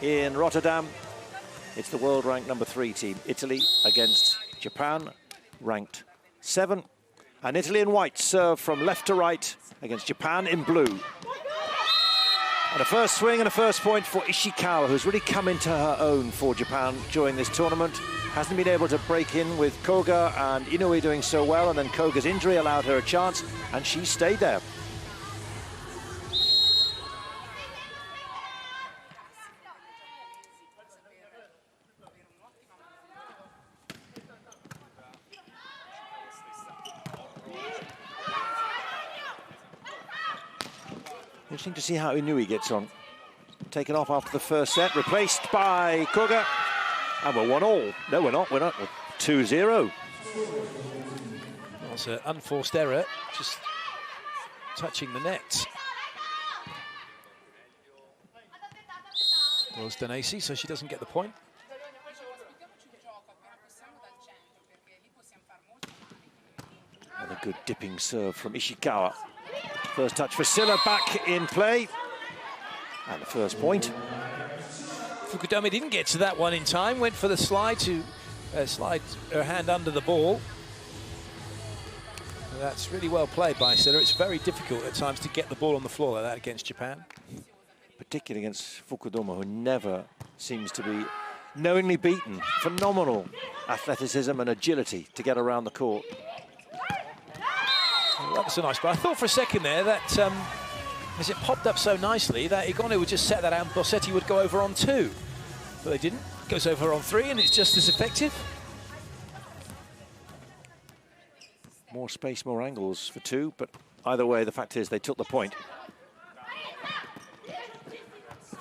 in Rotterdam. It's the world ranked #3 team, Italy against Japan, ranked 7. And Italy in white serve from left to right against Japan in blue. And a first swing and a first point for Ishikawa, who's really come into her own for Japan during this tournament. Hasn't been able to break in with Koga and Inoue doing so well, and then Koga's injury allowed her a chance, and she stayed there. Interesting to see how Inoue gets on. Taken off after the first set, replaced by Koga. And we're 1-all. No, we're not. We're 2-0. That's an unforced error, just touching the net. Was Danesi, so she doesn't get the point. And a good dipping serve from Ishikawa. First touch for Silla, back in play. And the first point. Fukudome didn't get to that one in time, went for the slide to slide her hand under the ball. That's really well played by Silla. It's very difficult at times to get the ball on the floor like that against Japan. Particularly against Fukudome, who never seems to be knowingly beaten. Phenomenal athleticism and agility to get around the court. Well, that was a nice ball. I thought for a second there that as it popped up so nicely that Igonu would just set that out and Bossetti would go over on 2. But they didn't. Goes over on 3 and it's just as effective. More space, more angles for 2, but either way, the fact is they took the point.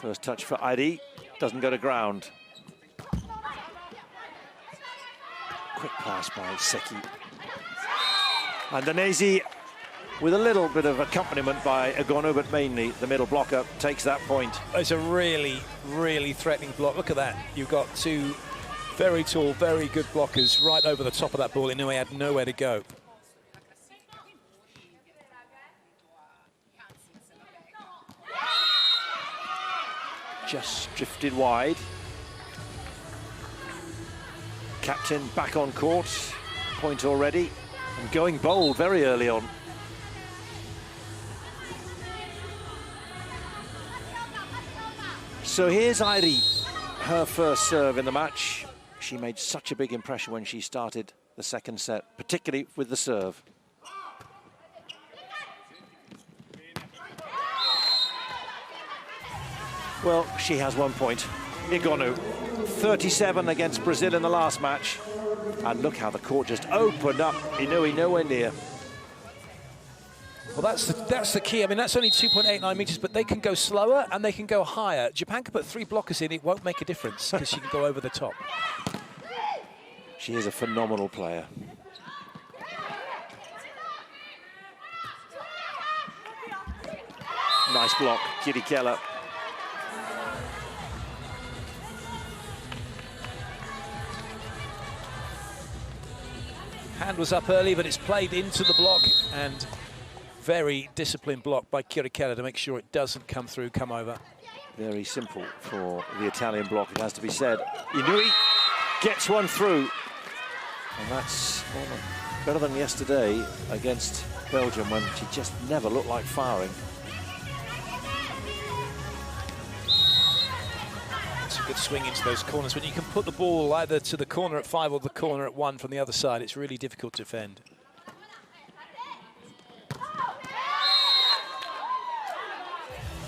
First touch for Airi, doesn't go to ground. Quick pass by Seki. And Danesi, with a little bit of accompaniment by Igonu, but mainly the middle blocker, takes that point. It's a really, really threatening block. Look at that. You've got 2 very tall, very good blockers right over the top of that ball. Inoue had nowhere to go. Just drifted wide. Captain back on court. Point already. And going bold very early on. So here's Airi, her first serve in the match. She made such a big impression when she started the second set, particularly with the serve. Well, she has 1 point. Igonu, 37 against Brazil in the last match. And look how the court just opened up. Inoue nowhere near. Well, that's the key. I mean, that's only 2.89 meters, but they can go slower and they can go higher. Japan can put 3 blockers in, it won't make a difference because she can go over the top. She is a phenomenal player. Nice block, Kirikela. Hand was up early, but it's played into the block, and very disciplined block by Kirikela to make sure it doesn't come through, come over. Very simple for the Italian block, it has to be said. Inoue gets one through, and that's better than yesterday against Belgium when she just never looked like firing. It's a good swing into those corners. When you can put the ball either to the corner at 5 or the corner at 1 from the other side, it's really difficult to defend.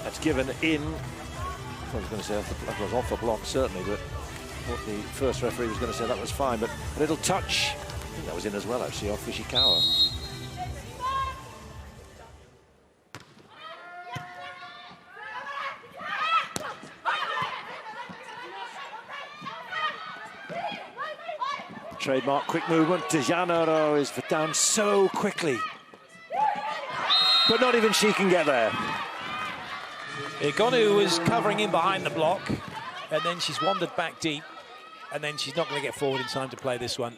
That's given in. I was going to say that was off the block, certainly, but what the first referee was going to say, that was fine. But a little touch, I think that was in as well, actually, off Ishikawa. Trademark quick movement. De Janeiro is down so quickly. But not even she can get there. Igonu was covering in behind the block, and then she's wandered back deep, and then she's not going to get forward in time to play this one.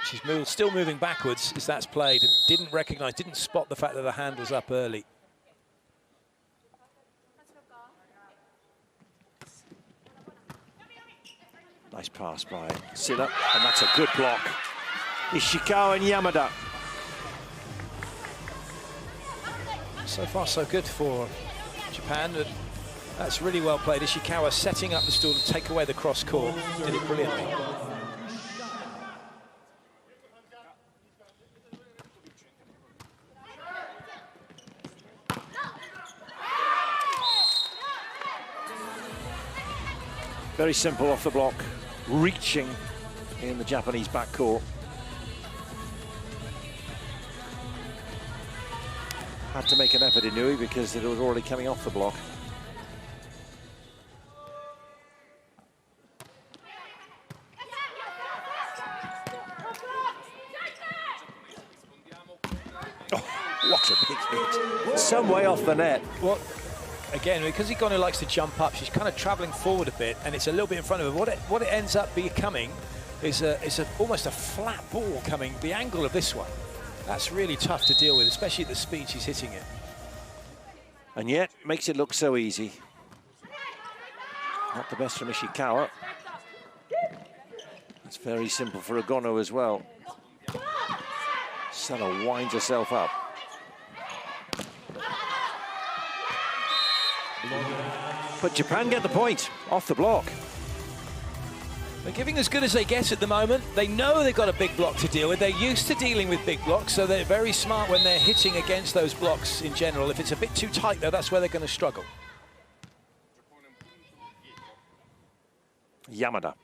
She's still moving backwards as that's played, and didn't spot the fact that the hand was up early. Nice pass by Silla, and that's a good block. Ishikawa and Yamada. So far, so good for Japan. That's really well played. Ishikawa setting up the stall to take away the cross court. Did it brilliantly. Very simple off the block, reaching in the Japanese backcourt. Had to make an effort, Inui, because it was already coming off the block. Oh, what a big hit. Some way off the net. Well, again, because Igonu likes to jump up, she's kind of travelling forward a bit, and it's a little bit in front of her. What it ends up becoming is almost a flat ball coming. The angle of this one, that's really tough to deal with, especially at the speed she's hitting it. And yet, makes it look so easy. Not the best from Ishikawa. It's very simple for Igonu as well. Sella winds herself up. But Japan get the point off the block. They're giving as good as they get at the moment. They know they've got a big block to deal with. They're used to dealing with big blocks, so they're very smart when they're hitting against those blocks in general. If it's a bit too tight, though, that's where they're going to struggle. Yamada.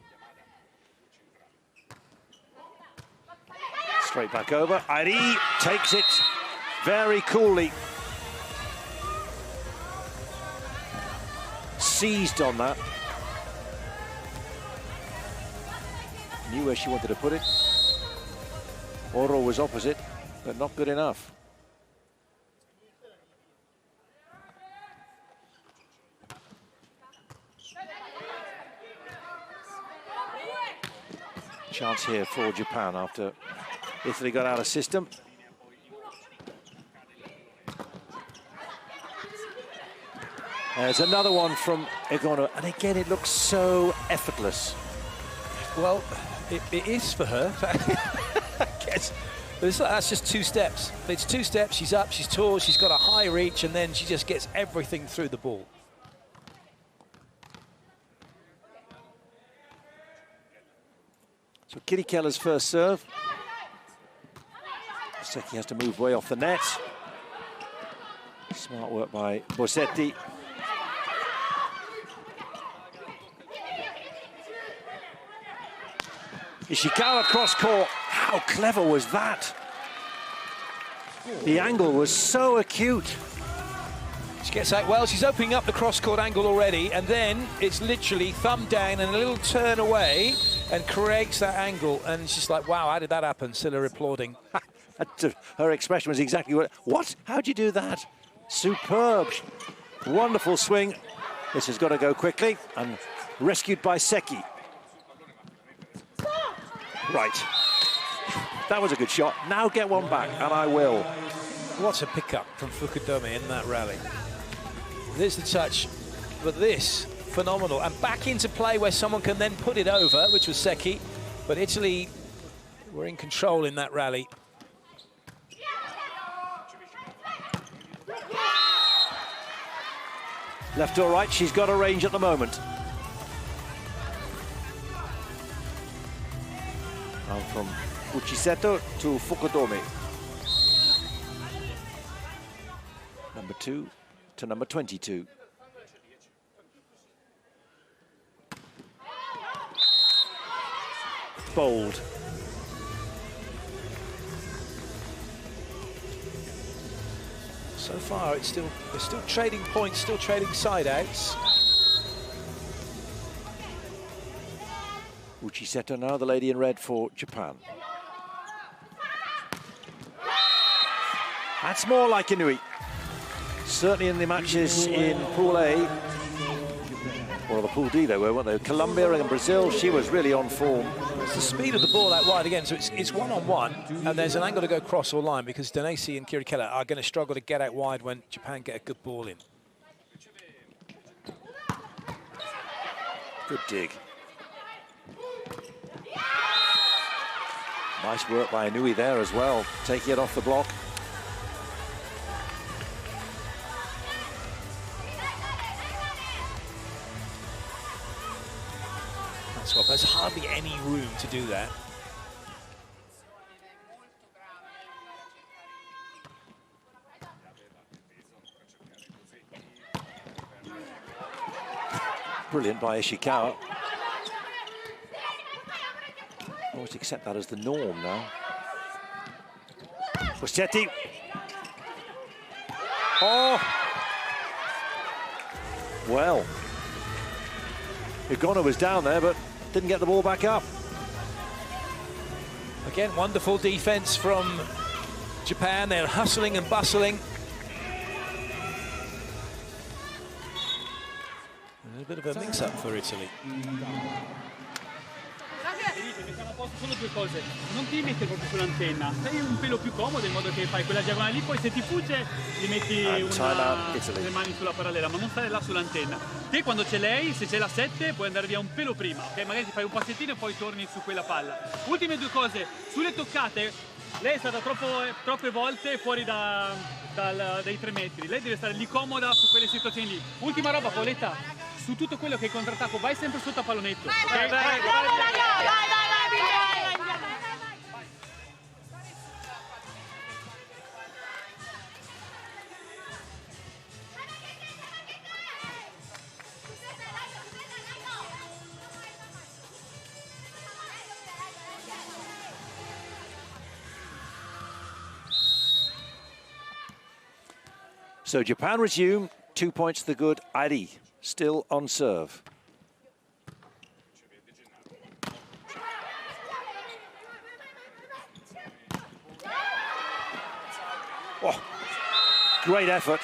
Straight back over. Ari takes it very coolly. Seized on that. Knew where she wanted to put it. Oro was opposite, but not good enough. Chance here for Japan after Italy got out of system. There's another one from Igonu, and again it looks so effortless. Well, it is for her. I guess. But that's just 2 steps. It's 2 steps, she's up, she's tall, she's got a high reach, and then she just gets everything through the ball. So Kitty Keller's first serve. Seki has to move way off the net. Smart work by Bossetti. Ishikawa cross court. How clever was that? The angle was so acute. She gets out well, she's opening up the cross-court angle already, and then it's literally thumb down and a little turn away and creates that angle. And she's like, wow, how did that happen? Silla applauding. Her expression was exactly what? How'd you do that? Superb. Wonderful swing. This has got to go quickly, and rescued by Seki. Right. That was a good shot. Now get one back, and I will. What a pickup from Fukudome in that rally. There's the touch, but this, phenomenal. And back into play where someone can then put it over, which was Seki. But Italy were in control in that rally. Left or right, she's got a range at the moment. And from Uchiseto to Fukudome. Number 2 to number 22. Bold. So far, they're still trading points, still trading side outs. Uchiseto now, the lady in red for Japan. That's more like Inui. Certainly in the matches in Pool A, or the Pool D they were, weren't they? Colombia and Brazil, she was really on form. It's the speed of the ball out wide again, so it's one-on-one, and there's an angle to go cross or line because Danesi and Kirikella are going to struggle to get out wide when Japan get a good ball in. Good dig. Nice work by Inui there as well, taking it off the block. That's what, there's hardly any room to do that. Brilliant by Ishikawa. Always accept that as the norm now. Bossetti. Oh! Well. Igono was down there, but didn't get the ball back up. Again, wonderful defense from Japan. They're hustling and bustling. A bit of a mix-up for Italy. Solo due cose, non ti metti proprio sull'antenna, stai un pelo più comodo in modo che fai quella diagonale lì, poi se ti fugge gli metti le mani sulla parallela, ma non stare là sull'antenna. Te quando c'è lei, se c'è la 7, puoi andare via un pelo prima, ok? Magari ti fai un passettino e poi torni su quella palla. Ultime due cose, sulle toccate, lei è stata troppe volte fuori dai 3 metri, lei deve stare lì comoda su quelle situazioni lì. Ultima roba, Paoletta, su tutto quello che è contrattacco, vai sempre sotto a pallonetto, ok? Vai. So Japan resume, 2 points to the good. Ari still on serve. Oh, great effort.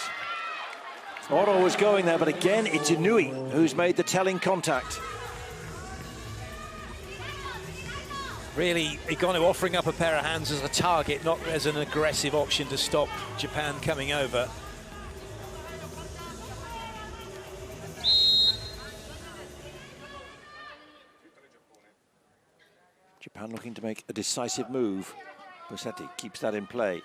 Oro was going there, but again, it's Inui who's made the telling contact. Really, Igono offering up a pair of hands as a target, not as an aggressive option to stop Japan coming over. Japan looking to make a decisive move. Bossetti keeps that in play.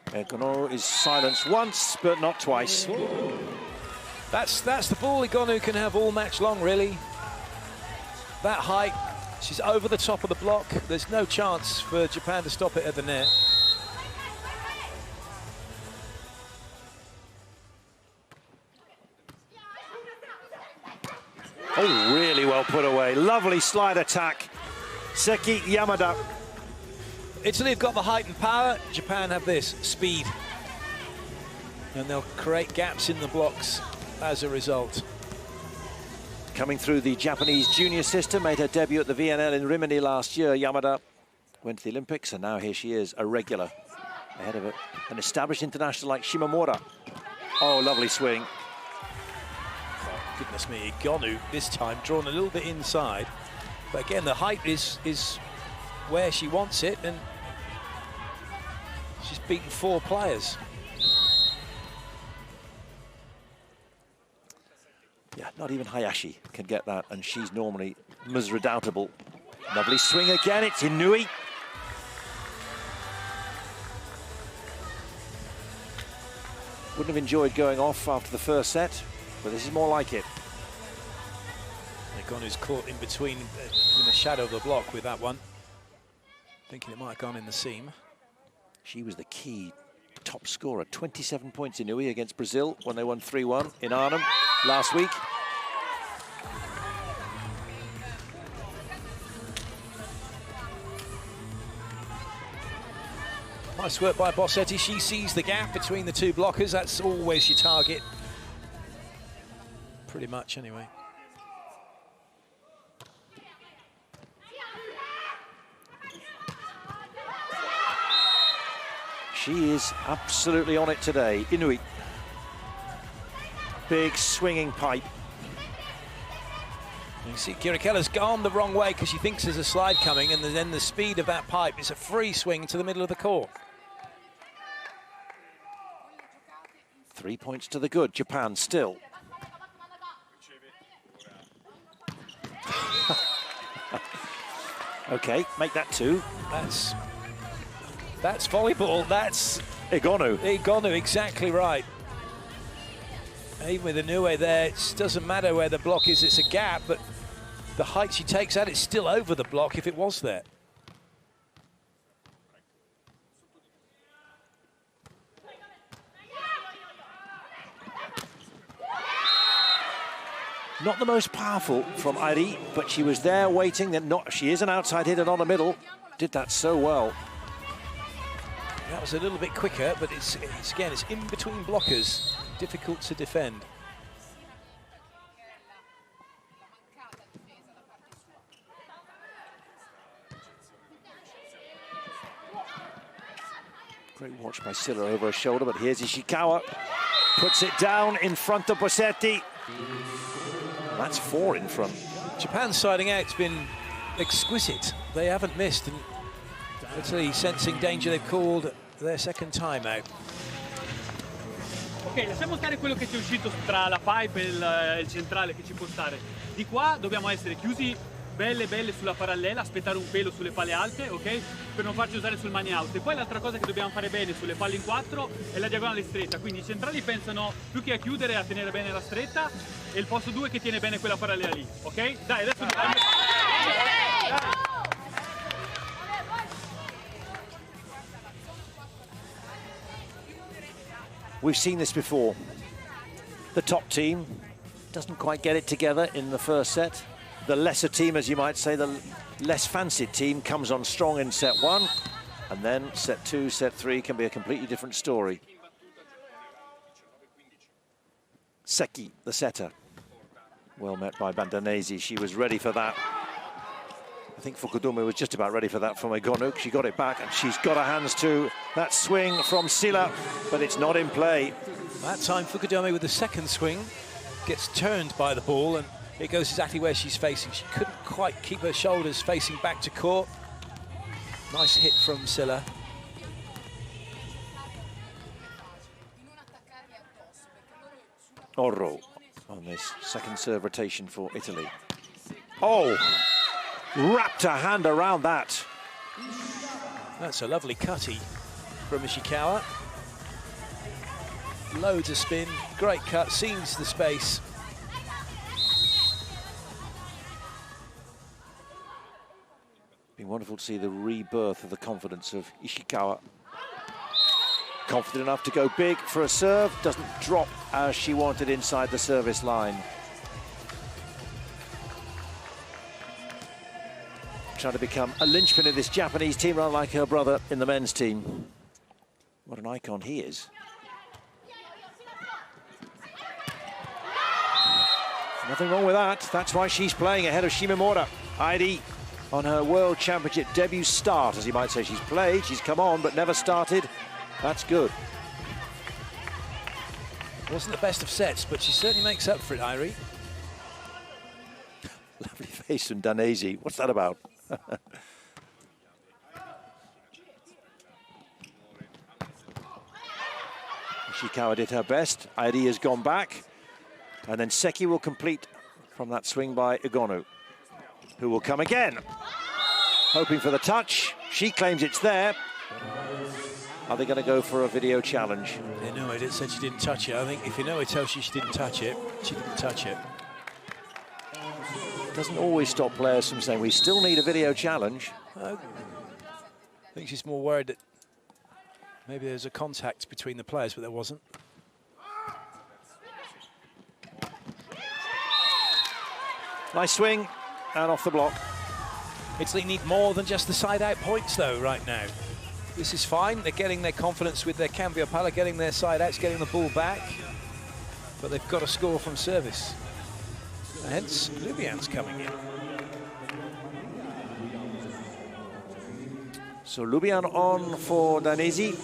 Igono is silenced once, but not twice. That's the ball Igono can have all match long, really. That height, she's over the top of the block. There's no chance for Japan to stop it at the net. Oh, really well put away. Lovely slide attack. Seki Yamada. Italy have got the height and power. Japan have this, speed. And they'll create gaps in the blocks as a result. Coming through the Japanese junior system, made her debut at the VNL in Rimini last year. Yamada went to the Olympics, and now here she is, a regular ahead of an established international like Shimomura. Oh, lovely swing. Goodness me, Igono this time drawn a little bit inside, but again the height is where she wants it, and she's beaten 4 players. Yeah, not even Hayashi can get that, and she's normally redoubtable. Lovely swing again, it's Inui. Wouldn't have enjoyed going off after the first set, but this is more like it. Igono's caught in between, in the shadow of the block with that one. Thinking it might have gone in the seam. She was the key top scorer, 27 points Inui against Brazil when they won 3-1 in Arnhem last week. Nice work by Bossetti. She sees the gap between the 2 blockers. That's always your target. Pretty much, anyway. She is absolutely on it today. Inui. Big swinging pipe. You see, Kirikella's gone the wrong way because she thinks there's a slide coming, and then the speed of that pipe is a free swing to the middle of the court. 3 points to the good. Japan still. Okay, make that 2. That's volleyball. That's Igonu. Igonu, exactly right. Even with Inoue there, it doesn't matter where the block is, it's a gap, but the height she takes out, it's still over the block if it was there. Not the most powerful from Airi, but she was there waiting. She is an outside hitter, not a middle. Did that so well. That was a little bit quicker, but it's in between blockers. Difficult to defend. Great watch by Silla over her shoulder, but here's Ishikawa. Puts it down in front of Bossetti. That's 4 in front. Japan's siding out's been exquisite. They haven't missed, and Italy sensing danger, they've called their second timeout. Ok, lasciamo stare quello che ci è uscito tra la pipe e il centrale che ci può stare. Di qua dobbiamo essere chiusi belle sulla parallela, aspettare un pelo sulle palle alte, ok? Per non farci usare sul money out. E poi l'altra cosa che dobbiamo fare bene sulle palle in 4 è la diagonale stretta. Quindi i centrali pensano più che a chiudere, a tenere bene la stretta, e il posto 2 che tiene bene quella parallela lì, ok? Dai, adesso We've seen this before. The top team doesn't quite get it together in the first set. The lesser team, as you might say, the less fancied team comes on strong in set 1, and then set 2, set 3 can be a completely different story. Seki, the setter. Well met by Bandanesi. She was ready for that. I think Fukudome was just about ready for that from Igonu. She got it back, and she's got her hands to that swing from Silla, but it's not in play. That time, Fukudome with the second swing gets turned by the ball, and it goes exactly where she's facing. She couldn't quite keep her shoulders facing back to court. Nice hit from Silla. Orro on this second serve rotation for Italy. Oh, wrapped her hand around that. That's a lovely cutty from Ishikawa. Loads of spin, great cut, sees the space. Been wonderful to see the rebirth of the confidence of Ishikawa. Confident enough to go big for a serve, doesn't drop as she wanted inside the service line. Trying to become a linchpin of this Japanese team, rather like her brother in the men's team. What an icon he is. Nothing wrong with that. That's why she's playing ahead of Shimomura. Airi on her World Championship debut start, as you might say. She's played, she's come on, but never started. That's good. Wasn't the best of sets, but she certainly makes up for it, Airi. Lovely face from Danesi. What's that about? Ishikawa did her best. Airi has gone back. And then Seki will complete from that swing by Igonu, who will come again. Hoping for the touch. She claims it's there. Are they going to go for a video challenge? Inoue said she didn't touch it. I think if Inoue tells you she didn't touch it, she didn't touch it. Doesn't always stop players from saying we still need a video challenge. I think she's more worried that maybe there's a contact between the players, but there wasn't. Nice swing, and off the block. Italy need more than just the side-out points, though, right now. This is fine. They're getting their confidence with their cambio pala, getting their side-outs, getting the ball back. But they've got to score from service. Hence, Lubian's coming in. So Lubian on for Danesi.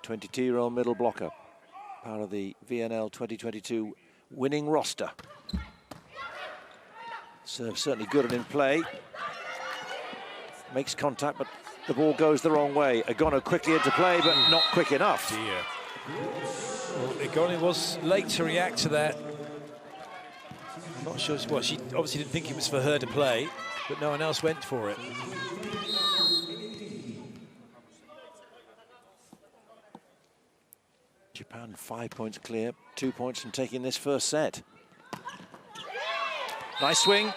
22-year-old middle blocker. Part of the VNL 2022 winning roster. Serve certainly good and in play. Makes contact, but the ball goes the wrong way. Igonu quickly into play, but not quick enough. Well, Igonu was late to react to that. Not sure what, she obviously didn't think it was for her to play, but no one else went for it. Japan 5 points clear, 2 points from taking this first set. Nice swing.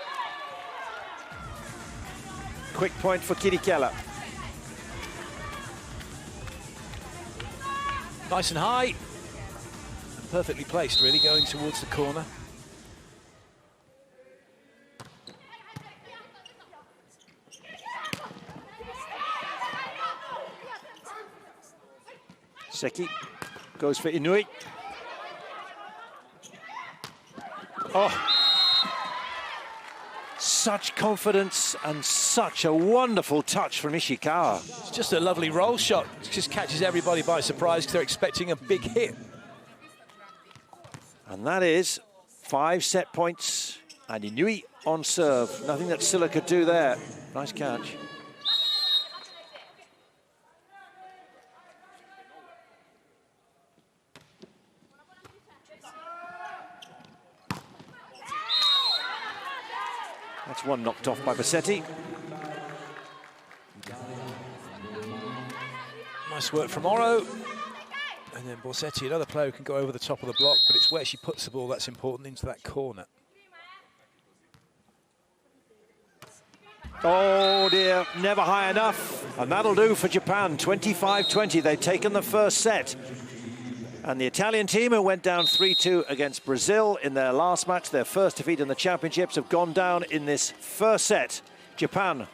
Quick point for Kirikela. Nice and high. And perfectly placed, really, going towards the corner. Seki goes for Inui. Oh, such confidence and such a wonderful touch from Ishikawa. It's just a lovely roll shot. It just catches everybody by surprise because they're expecting a big hit. And that is 5 set points and Inui on serve. Nothing that Silla could do there. Nice catch. That's one knocked off by Bassetti. Nice work from Oro. And then Borsetti, another player who can go over the top of the block, but it's where she puts the ball that's important, into that corner. Oh dear, never high enough. And that'll do for Japan, 25-20. They've taken the first set. And the Italian team, who went down 3-2 against Brazil in their last match, their first defeat in the championships, have gone down in this first set. Japan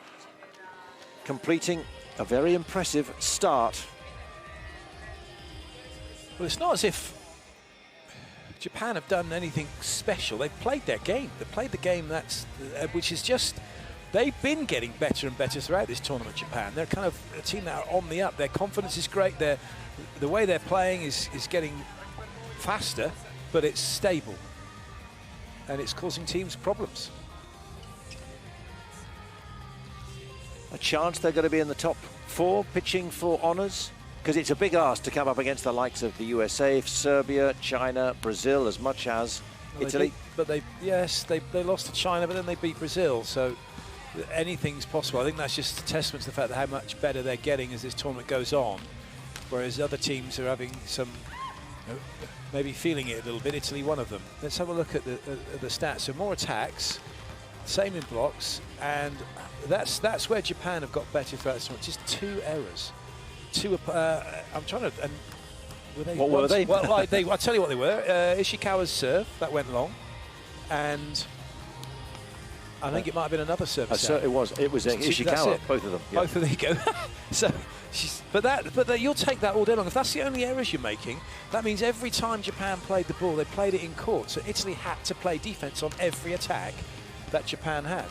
completing a very impressive start. Well, it's not as if Japan have done anything special. They've played their game. They've played the game that's, which is just, they've been getting better and better throughout this tournament, Japan. They're kind of a team that are on the up. Their confidence is great. The way they're playing is getting faster, but it's stable. And it's causing teams problems. A chance they're going to be in the top 4, pitching for honours? Because it's a big ask to come up against the likes of the USA, Serbia, China, Brazil, as much as Italy. They lost to China, but then they beat Brazil. So anything's possible. I think that's just a testament to the fact that how much better they're getting as this tournament goes on. Whereas other teams are having some, maybe feeling it a little bit. Italy, one of them. Let's have a look at the stats. So more attacks, same in blocks, and that's where Japan have got better throughout this tournament. Just 2 errors. I'm trying to. And what were they? Well, I'll tell you what they were. Ishikawa's serve that went long, and I think it might have been another service. It was Ishikawa, both of them. Yeah. Both of them, there you go. So, but you'll take that all day long. If that's the only errors you're making, that means every time Japan played the ball, they played it in court. So Italy had to play defense on every attack that Japan had.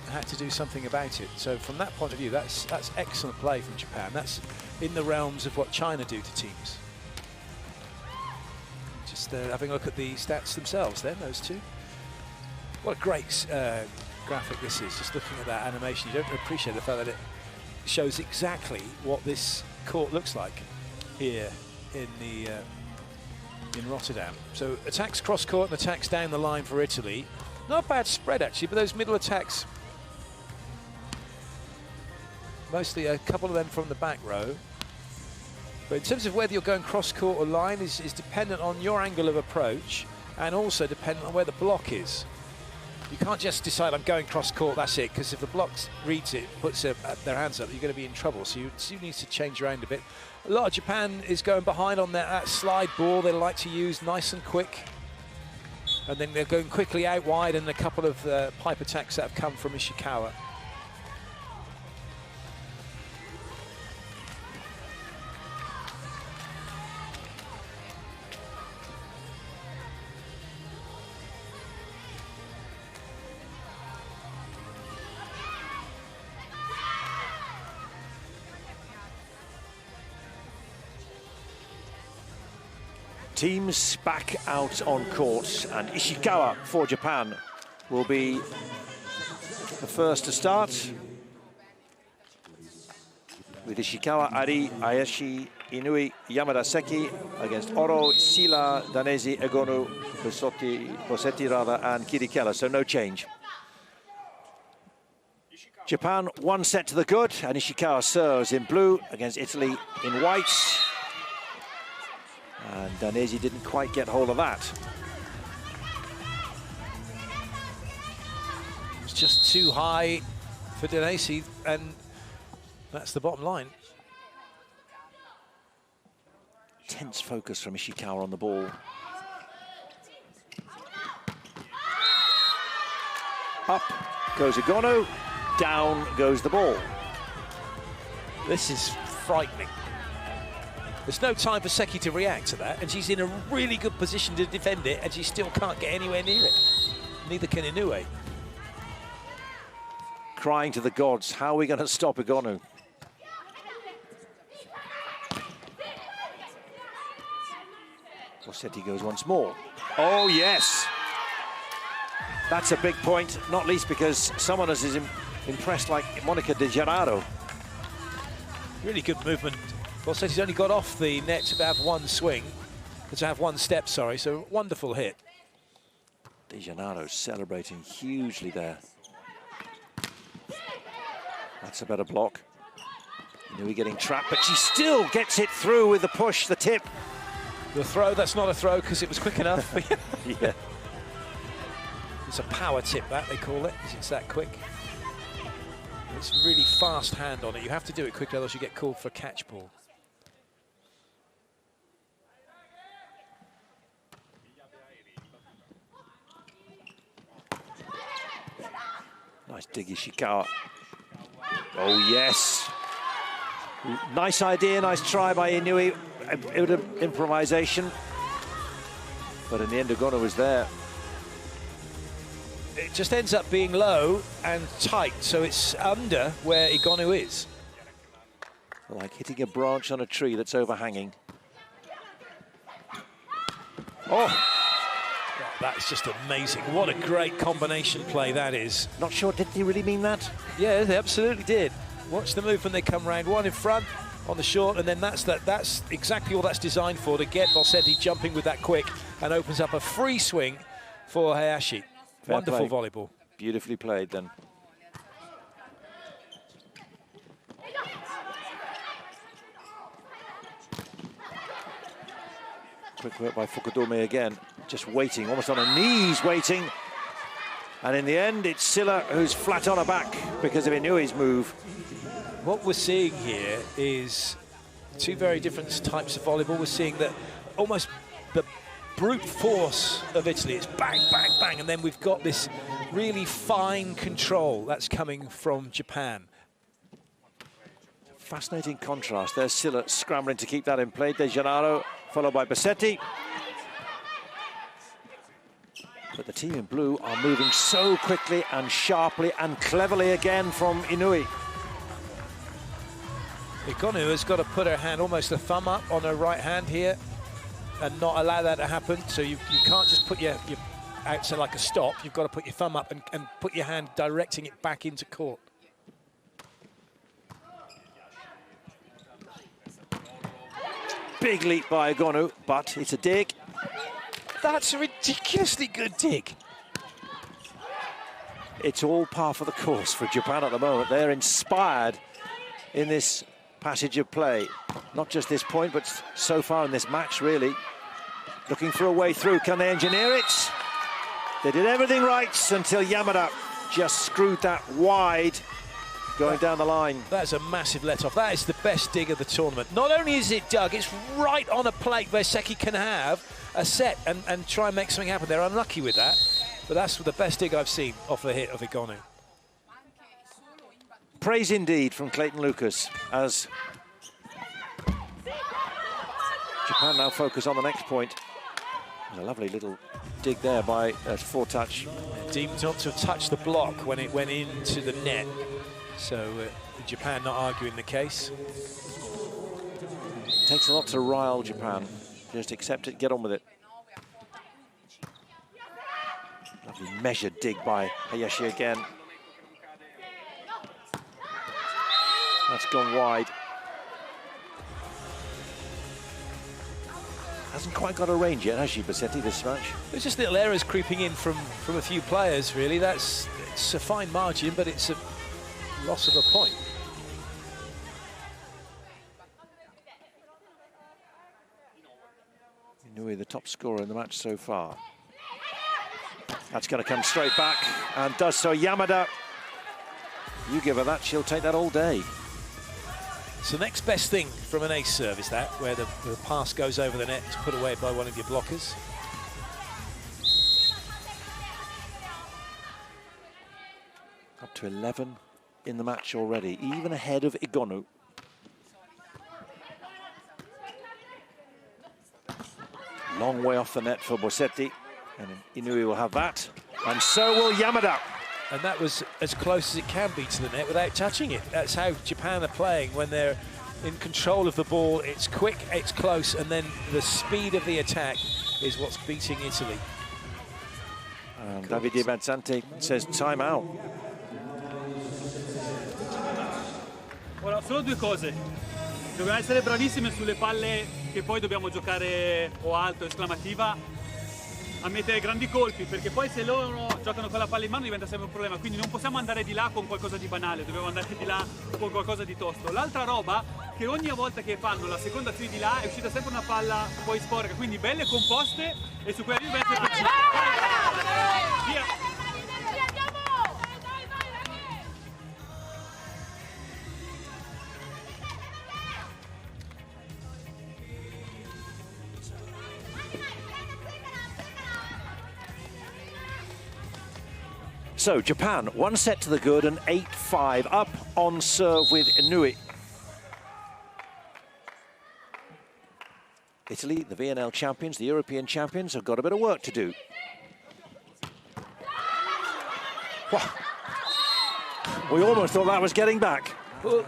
Had to do something about it. So from that point of view, that's excellent play from Japan. That's in the realms of what China do to teams. Just having a look at the stats themselves then, those two. What a great graphic this is, just looking at that animation. You don't appreciate the fact that it shows exactly what this court looks like here in Rotterdam. So attacks cross court and attacks down the line for Italy. Not a bad spread actually, but those middle attacks, mostly a couple of them from the back row. But in terms of whether you're going cross court or line is dependent on your angle of approach and also dependent on where the block is. You can't just decide I'm going cross court, that's it, because if the block reads it, puts their hands up, you're going to be in trouble. So you need to change around a bit. A lot of Japan is going behind on that slide ball they like to use nice and quick. And then they're going quickly out wide, and a couple of pipe attacks that have come from Ishikawa. Teams back out on court, and Ishikawa for Japan will be the first to start. With Ishikawa, Ari, Ayashi, Inui, Yamada Seki against Oro, Sila, Danesi, Egonu, Bossetti rather, and Kirikella, so no change. Japan 1 set to the good, and Ishikawa serves in blue against Italy in white. And Danesi didn't quite get hold of that. It's just too high for Danesi, and that's the bottom line. Tense focus from Ishikawa on the ball. Up goes Egonu, down goes the ball. This is frightening. There's no time for Seki to react to that, and she's in a really good position to defend it, and she still can't get anywhere near it. Neither can Inoue. Crying to the gods, how are we going to stop Egonu? Bossetti goes once more. Oh, yes. That's a big point, not least because someone is impressed like Monica De Gennaro. Really good movement. Bossetti's only got off the net to have one swing, to have one step, sorry, so wonderful hit. De Gennaro celebrating hugely there. That's a better block. Inui getting trapped, but she still gets it through with the push, the tip. The throw, that's not a throw because it was quick enough. Yeah. It's a power tip, that they call it, because it's that quick. It's a really fast hand on it. You have to do it quickly, otherwise you get called for catch ball. Nice dig, Ishikawa. Oh, yes. Nice idea, nice try by Inui. Improvisation. But in the end, Egonu was there. It just ends up being low and tight, so it's under where Egonu is. Like hitting a branch on a tree that's overhanging. Oh! That's just amazing. What a great combination play that is. Not sure, did he really mean that? Yeah, they absolutely did. Watch the move when they come round. One in front on the short, and then that's exactly all that's designed for, to get Bossetti jumping with that quick, and opens up a free swing for Hayashi. Fair Wonderful play. volleyball. Beautifully played then. Quick work by Fukudome again, just waiting, almost on her knees waiting. And in the end, it's Silla who's flat on her back because of Inui's move. What we're seeing here is two very different types of volleyball. We're seeing that almost the brute force of Italy. It's bang, bang, bang, and then we've got this really fine control that's coming from Japan. Fascinating contrast. There's Silla scrambling to keep that in play. De Gennaro, followed by Bossetti. But the team in blue are moving so quickly and sharply and cleverly again from Inui. Egonu has got to put her hand, almost a thumb up on her right hand here, and not allow that to happen. So you can't just put your out so like a stop. You've got to put your thumb up and put your hand directing it back into court. Big leap by Egonu, but it's a dig. That's a ridiculously good dig. It's all par for the course for Japan at the moment. They're inspired in this passage of play. Not just this point, but so far in this match, really. Looking for a way through. Can they engineer it? They did everything right until Yamada just screwed that wide going down the line. That's a massive let-off. That is the best dig of the tournament. Not only is it dug, it's right on a plate where Seki can have a set and try and make something happen. They're unlucky with that, but that's the best dig I've seen off the hit of Egonu. Praise indeed from Clayton Lucas as Japan now focus on the next point. There's a lovely little dig there by four-touch. Deemed not to have touched the block when it went into the net. So Japan not arguing the case. Takes a lot to rile Japan. Just accept it, get on with it. Lovely measured dig by Hayashi again. That's gone wide. Hasn't quite got a range yet, has she, Bassetti, this match? There's just little errors creeping in from a few players, really. It's a fine margin, but it's a loss of a point. Inui, the top scorer in the match so far. That's going to come straight back, and does so. Yamada, you give her that, she'll take that all day. So next best thing from an ace serve is that, where the pass goes over the net, it's put away by one of your blockers. Up to 11 in the match already, even ahead of Igonu. Long way off the net for Bossetti, and Inui will have that, and so will Yamada. And that was as close as it can be to the net without touching it. That's how Japan are playing when they're in control of the ball. It's quick, it's close, and then the speed of the attack is what's beating Italy. And Davide Mazzante says time out. Ora, solo due cose. Dobbiamo essere bravissime sulle palle che poi dobbiamo giocare o alto, esclamativa, a mettere grandi colpi, perché poi se loro giocano con la palla in mano diventa sempre un problema, quindi non possiamo andare di là con qualcosa di banale, dobbiamo andare di là con qualcosa di tosto. L'altra roba, che ogni volta che fanno la seconda azione di là è uscita sempre una palla poi sporca, quindi belle composte e su quelle dobbiamo essere precisi. Via! So Japan, 1 set to the good and 8-5 up on serve with Inui. Italy, the VNL champions, the European champions, have got a bit of work to do. Wow. We almost thought that was getting back. Well,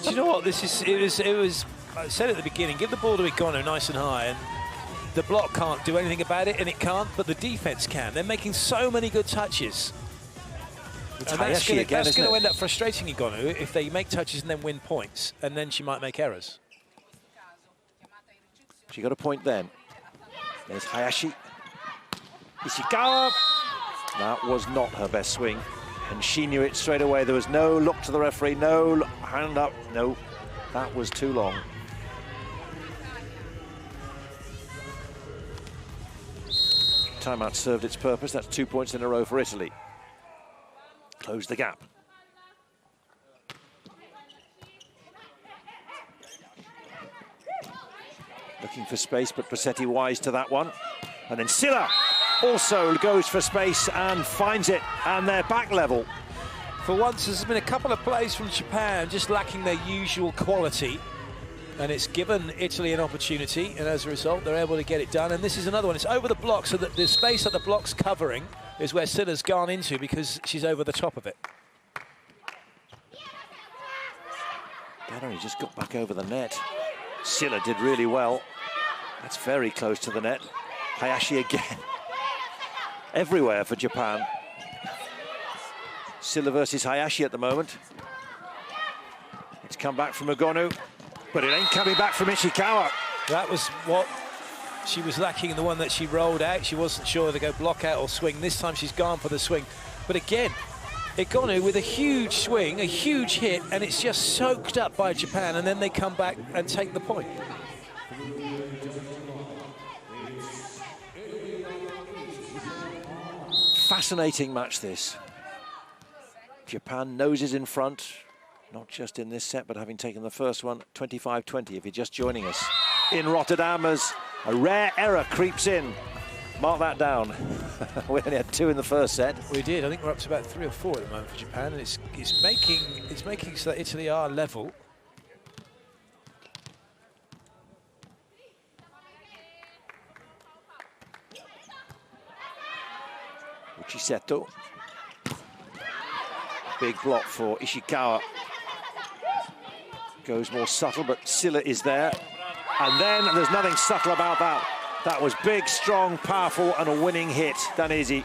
do you know what? It was. I said at the beginning, give the ball to Igonu nice and high, and the block can't do anything about it, and it can't, but the defense can. They're making so many good touches. And that's going to end up frustrating Igonu if they make touches and then win points, and then she might make errors. She got a point then. There's Hayashi. Ishikawa. That was not her best swing, and she knew it straight away. There was no look to the referee, no hand up, no. That was too long. Timeout served its purpose. That's 2 points in a row for Italy. Close the gap. Looking for space, but Bossetti wise to that one. And then Silla also goes for space and finds it, and they're back level. For once, there's been a couple of plays from Japan just lacking their usual quality, and it's given Italy an opportunity, and as a result, they're able to get it done. And this is another one. It's over the block, so that the space that the block's covering is where Silla's gone into because she's over the top of it. Gallery just got back over the net. Silla did really well. That's very close to the net. Hayashi again. Everywhere for Japan. Silla versus Hayashi at the moment. It's come back from Igonu, but it ain't coming back from Ishikawa. That was what she was lacking in the one that she rolled out. She wasn't sure whether to go block out or swing. This time she's gone for the swing. But again, Igonu with a huge swing, a huge hit, and it's just soaked up by Japan, and then they come back and take the point. Fascinating match, this. Japan noses in front, not just in this set, but having taken the first one, 25-20, if you're just joining us in Rotterdam, as a rare error creeps in. Mark that down. We only had 2 in the first set. We did. I think we're up to about 3 or 4 at the moment for Japan, and it's making so that Italy are level. Uchiseto. Big block for Ishikawa. Goes more subtle, but Silla is there. And then there's nothing subtle about that. That was big, strong, powerful, and a winning hit. Danesi.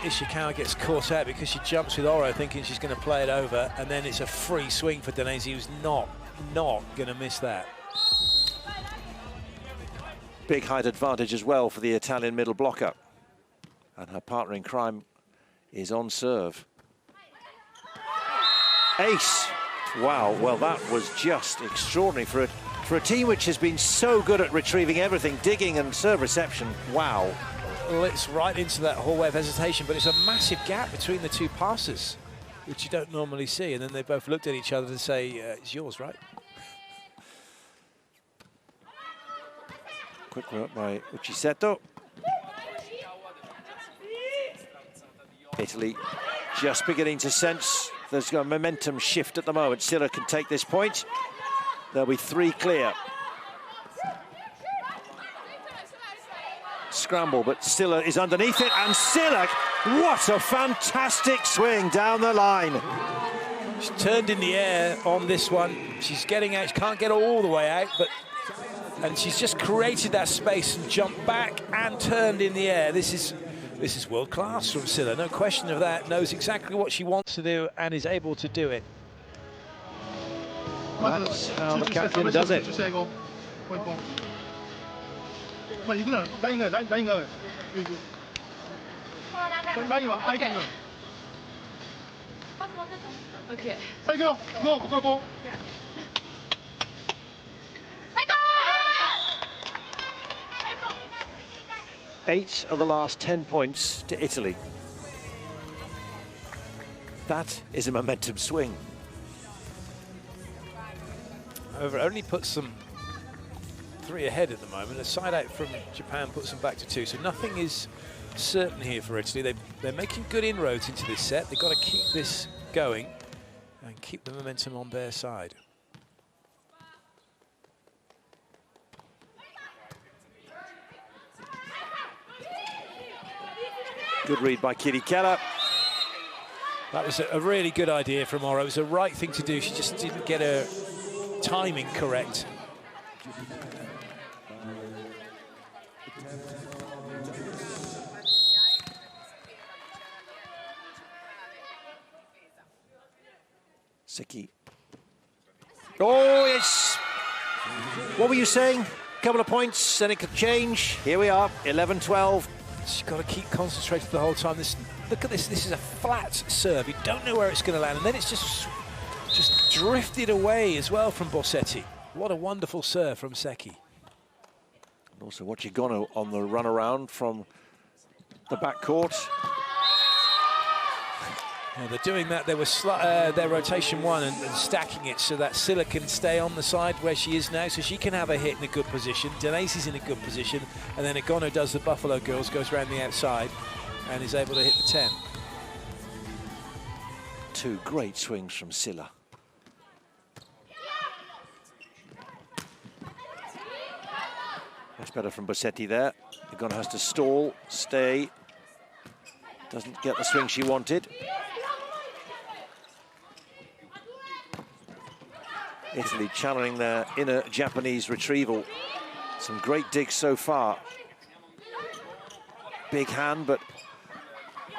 Ishikawa gets caught out because she jumps with Oro thinking she's going to play it over, and then it's a free swing for Danesi, who's not going to miss that. Big height advantage as well for the Italian middle blocker. And her partner in crime is on serve. Ace. Wow, well, that was just extraordinary for a team which has been so good at retrieving everything, digging and serve reception. Wow. Well, it's right into that hallway of hesitation, but it's a massive gap between the two passers, which you don't normally see. And then they both looked at each other to say, it's yours, right? Quick work by Uchiseto. Italy just beginning to sense there's a momentum shift at the moment. Silla can take this point. There'll be 3 clear. Scramble, but Silla is underneath it, and Silla, what a fantastic swing down the line. She's turned in the air on this one. She's getting out, she can't get all the way out, and she's just created that space and jumped back and turned in the air. This is world class from Silla, no question of that. Knows exactly what she wants to do and is able to do it. That's how the captain does it. Okay. 8 of the last 10 points to Italy. That is a momentum swing. However, it only puts them 3 ahead at the moment. A side out from Japan puts them back to 2. So nothing is certain here for Italy. They're making good inroads into this set. They've got to keep this going and keep the momentum on their side. Good read by Kirikella. That was a really good idea from Oro. It was the right thing to do. She just didn't get her timing correct. Siki. Oh, yes. What were you saying? Couple of points, then it could change. Here we are, 11-12. She's got to keep concentrated the whole time. Look at this. This is a flat serve. You don't know where it's going to land, and then it's just drifted away as well from Bossetti. What a wonderful serve from Seki. And also watch Igono on the run around from the backcourt. Yeah, they're doing that. They were their rotation 1 and stacking it so that Silla can stay on the side where she is now, so she can have a hit in a good position. Denace's in a good position, and then Igono does the Buffalo Girls, goes around the outside, and is able to hit the 10. 2 great swings from Silla. Much better from Bossetti there. Igono has to stall, stay. Doesn't get the swing she wanted. Italy channeling their inner Japanese retrieval. Some great digs so far. Big hand, but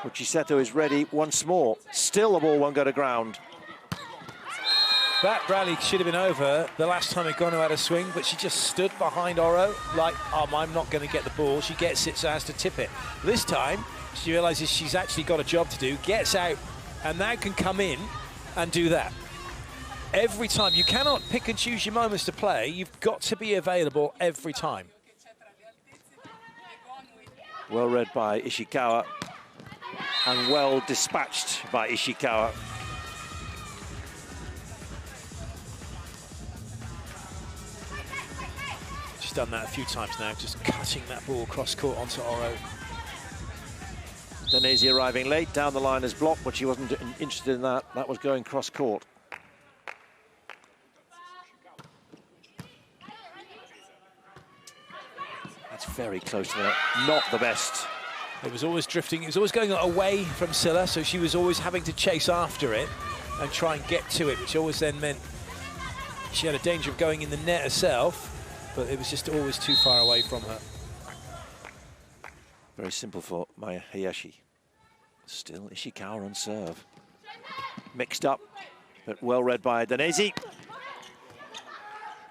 Uchiseto is ready once more. Still the ball won't go to ground. That rally should have been over the last time Igono had a swing, but she just stood behind Oro like, I'm not going to get the ball. She gets it, so has to tip it. This time, she realizes she's actually got a job to do, gets out, and now can come in and do that. Every time. You cannot pick and choose your moments to play. You've got to be available every time. Well read by Ishikawa and well dispatched by Ishikawa. She's done that a few times now, just cutting that ball cross court onto Oro. Danese arriving late, down the line is blocked, but she wasn't interested in that. That was going cross court. That's very close to that. Not the best. It was always drifting. It was always going away from Silla, so she was always having to chase after it and try and get to it, which always then meant she had a danger of going in the net herself, but it was just always too far away from her. Very simple for Maya Hayashi. Still Ishikawa on serve. Mixed up, but well read by Danese.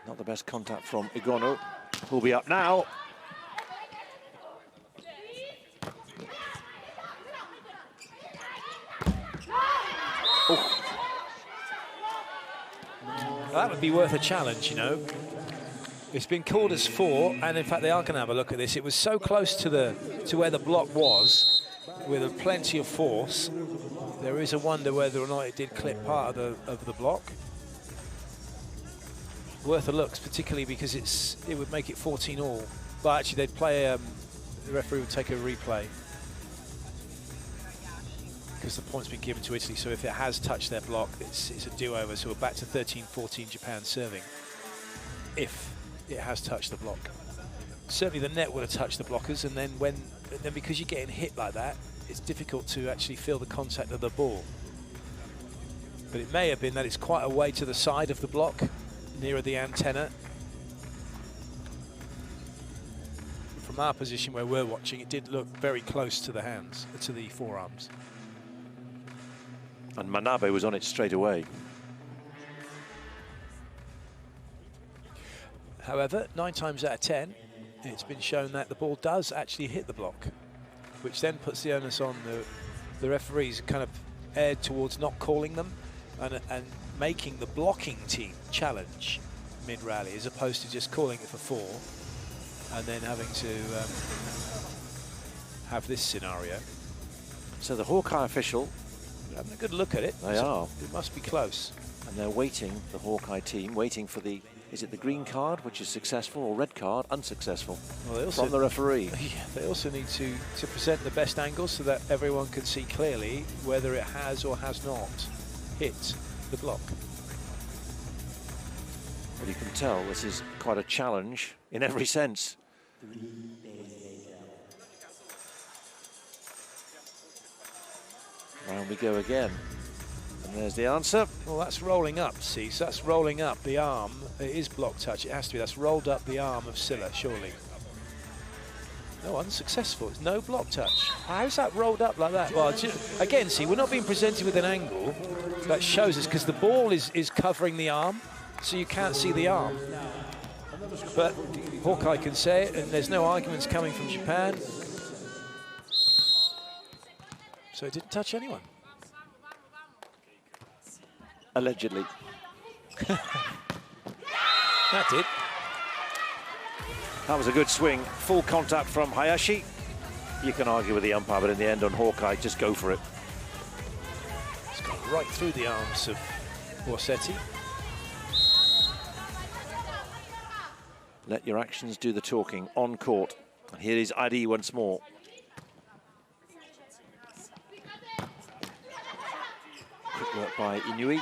Not the best contact from Igono, who'll be up now. That would be worth a challenge, you know. It's been called as 4, and in fact they are going to have a look at this. It was so close to where the block was, with plenty of force. There is a wonder whether or not it did clip part of the block. Worth a look, particularly because it would make it 14 all. But actually, they'd play. The referee would take a replay because the point's been given to Italy. So if it has touched their block, it's a do-over. So we're back to 13-14 Japan serving. If it has touched the block, certainly the net would have touched the blockers, and then because you're getting hit like that, it's difficult to actually feel the contact of the ball. But it may have been that it's quite a way to the side of the block, nearer the antenna. From our position where we're watching, it did look very close to the hands, to the forearms. And Manabe was on it straight away. However, 9 times out of 10, it's been shown that the ball does actually hit the block, which then puts the onus on the referees, kind of erred towards not calling them and making the blocking team challenge mid-rally, as opposed to just calling it for 4 and then having to have this scenario. So the Hawkeye official, having a good look at it. They are. It must be close. And they're waiting, the Hawkeye team, waiting for the, is it the green card, which is successful, or red card, unsuccessful, well, they also, from the referee. Yeah, they also need to present the best angles so that everyone can see clearly whether it has or has not hit the block. Well, you can tell this is quite a challenge in every sense. Round we go again. And there's the answer. Well, that's rolling up, see, so that's rolling up the arm. It is block touch, it has to be. That's rolled up the arm of Silla, surely. No, unsuccessful. It's no block touch. How's that rolled up like that? Well, again, see, we're not being presented with an angle that shows us, because the ball is covering the arm, so you can't see the arm. But Hawkeye can say it, and there's no arguments coming from Japan. So it didn't touch anyone. Allegedly. That did. That was a good swing. Full contact from Hayashi. You can argue with the umpire, but in the end on Hawkeye, just go for it. It's gone right through the arms of Borsetti. Let your actions do the talking on court. And here is Adi once more. Quick work by Inui.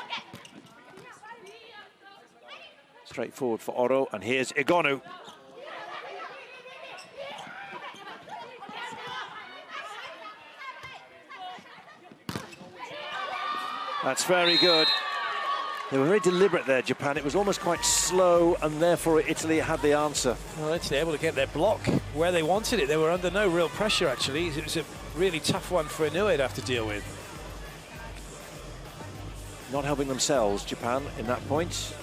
Straight forward for Oro, and here's Egonu. That's very good. They were very deliberate there, Japan. It was almost quite slow, and therefore Italy had the answer. Well, Italy able to get their block where they wanted it. They were under no real pressure, actually. It was a really tough one for Inoue to have to deal with. Not helping themselves, Japan, in that point.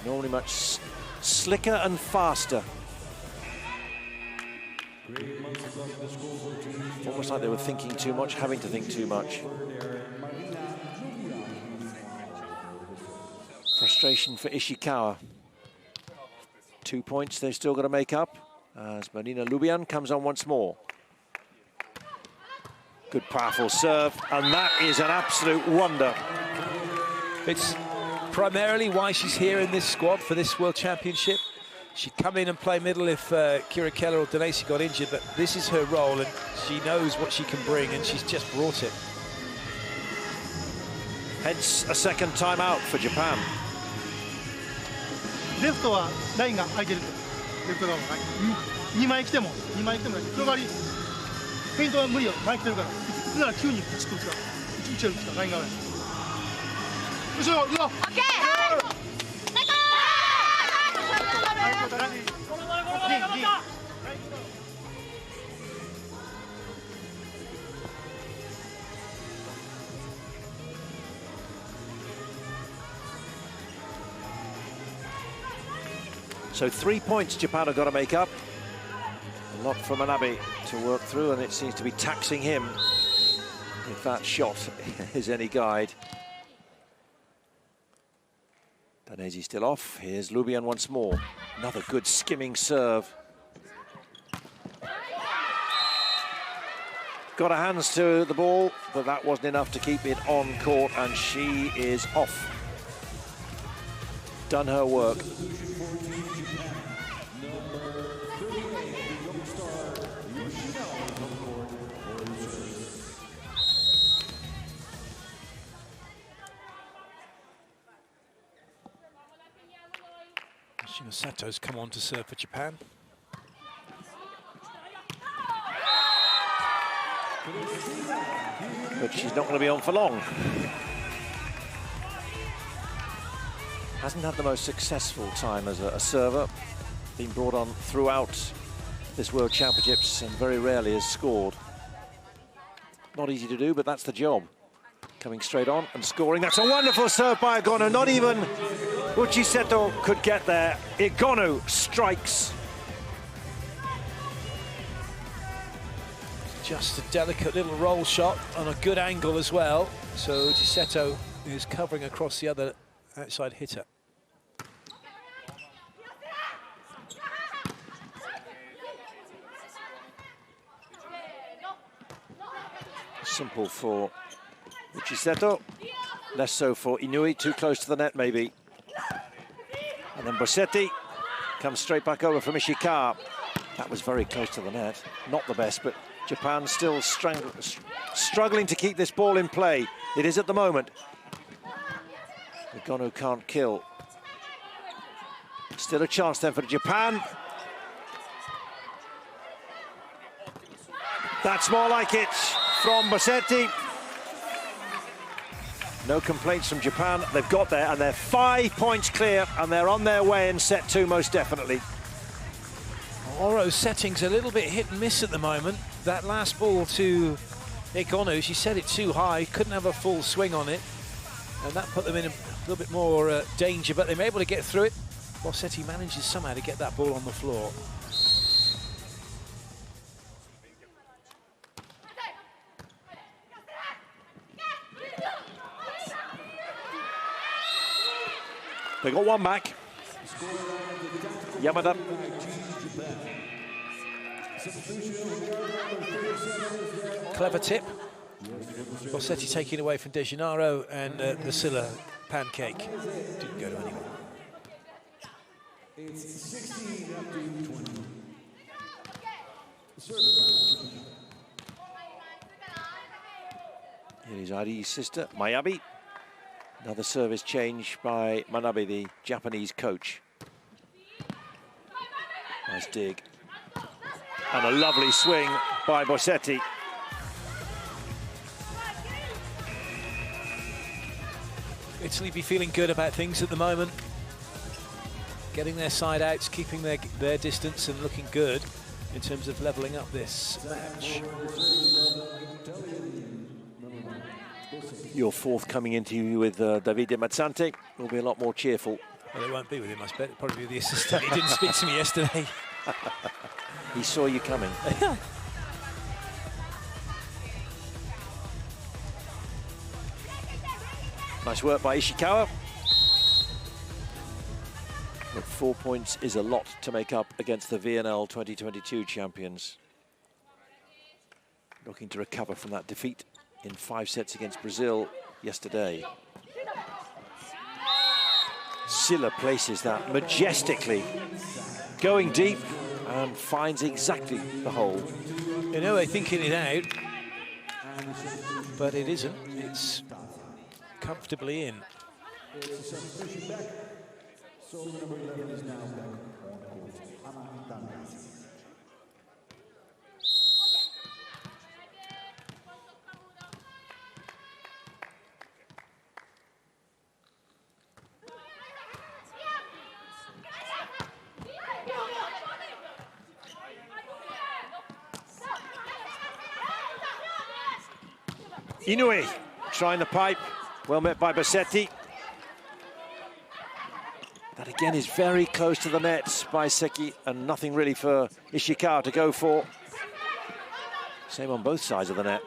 Normally much slicker and faster. Almost like they were thinking too much, having to think too much. Frustration for Ishikawa. 2 points they've still got to make up as Marina Lubian comes on once more. Good powerful serve, and that is an absolute wonder. It's primarily why she's here in this squad for this World Championship. She'd come in and play middle if Kira Keller or Denesi got injured, but this is her role and she knows what she can bring, and she's just brought it. Hence a second timeout for Japan. レフトはラインが空いてると。レフト側も2枚来ても広がりペイントは無理よ。前来てるから。だから急に打ち込むか打ち打つかライン側に。後ろ行くぞ。オッケー。So 3 points Japan have got to make up. A lot for Manabe to work through, and it seems to be taxing him, if that shot is any guide. Danesi still off. Here's Lubian once more. Another good skimming serve. Got her hands to the ball, but that wasn't enough to keep it on court, and she is off. Done her work. Sato's come on to serve for Japan. But she's not going to be on for long. Hasn't had the most successful time as a server. Been brought on throughout this World Championships and very rarely has scored. Not easy to do, but that's the job. Coming straight on and scoring. That's a wonderful serve by Egonu. Not even Uchiseto could get there. Egonu strikes. Just a delicate little roll shot on a good angle as well. So Uchiseto is covering across the other outside hitter. Simple for Uchiseto, less so for Inui, too close to the net maybe. And then Bossetti comes straight back over from Ishikawa. That was very close to the net, not the best, but Japan still struggling to keep this ball in play. It is at the moment. Egonu can't kill. Still a chance then for Japan. That's more like it from Bossetti. No complaints from Japan. They've got there, and they're 5 points clear, and they're on their way in set two, most definitely. Oro's setting's a little bit hit and miss at the moment. That last ball to Egonu, she set it too high, couldn't have a full swing on it, and that put them in a little bit more danger, but they were able to get through it. Bossetti manages somehow to get that ball on the floor. They got one back. Yamada. Clever tip. Bossetti taking away from De Gennaro, and the Silla pancake didn't go to anyone. It's 16-20. Here is Ari's sister, Mayabi. Another service change by Manabe, the Japanese coach. Nice dig. And a lovely swing by Bossetti. Italy be feeling good about things at the moment. Getting their side outs, keeping their distance, and looking good in terms of levelling up this match. Your fourth coming into you with Davide Mazzante will be a lot more cheerful. Well, it won't be with him, I bet. It'll probably be the assistant. He didn't speak to me yesterday. He saw you coming. Nice work by Ishikawa. But 4 points is a lot to make up against the VNL 2022 champions. Looking to recover from that defeat in 5 sets against Brazil yesterday. Silla places that majestically, going deep, and finds exactly the hole. You know, they're thinking it out, but it isn't. It's comfortably in. So number 11 is now back on court. Inui trying the pipe, well met by Bossetti. That again is very close to the net by Seki, and nothing really for Ishikawa to go for. Same on both sides of the net.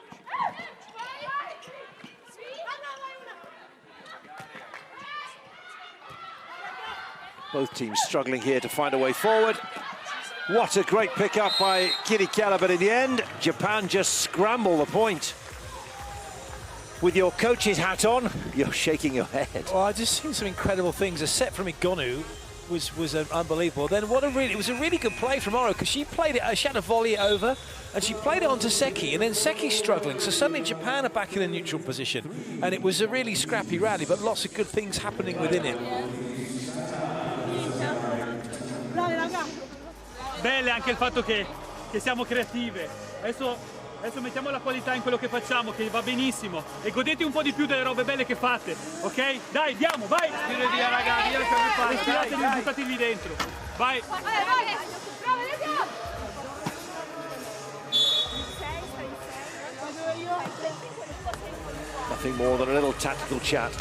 Both teams struggling here to find a way forward. What a great pickup by Kirikara, but in the end, Japan just scramble the point. With your coach's hat on, you're shaking your head. Well, I just seen some incredible things. A set from Igonu was unbelievable. Then it was a really good play from Oro, because she played it, she had a volley it over, and she played it onto Seki, and then Seki's struggling. So suddenly Japan are back in a neutral position, and it was a really scrappy rally, but lots of good things happening within it. Belle anche il fatto che siamo creative. Adesso mettiamo la qualità in quello che facciamo, che va benissimo, e godete un po' di più delle robe belle che fate, ok? Dai, diamo, vai! Respirate via, raga, via le cose fatte, respiratevi, buttatevi dentro. Vai! Nothing more than a little tactical chat.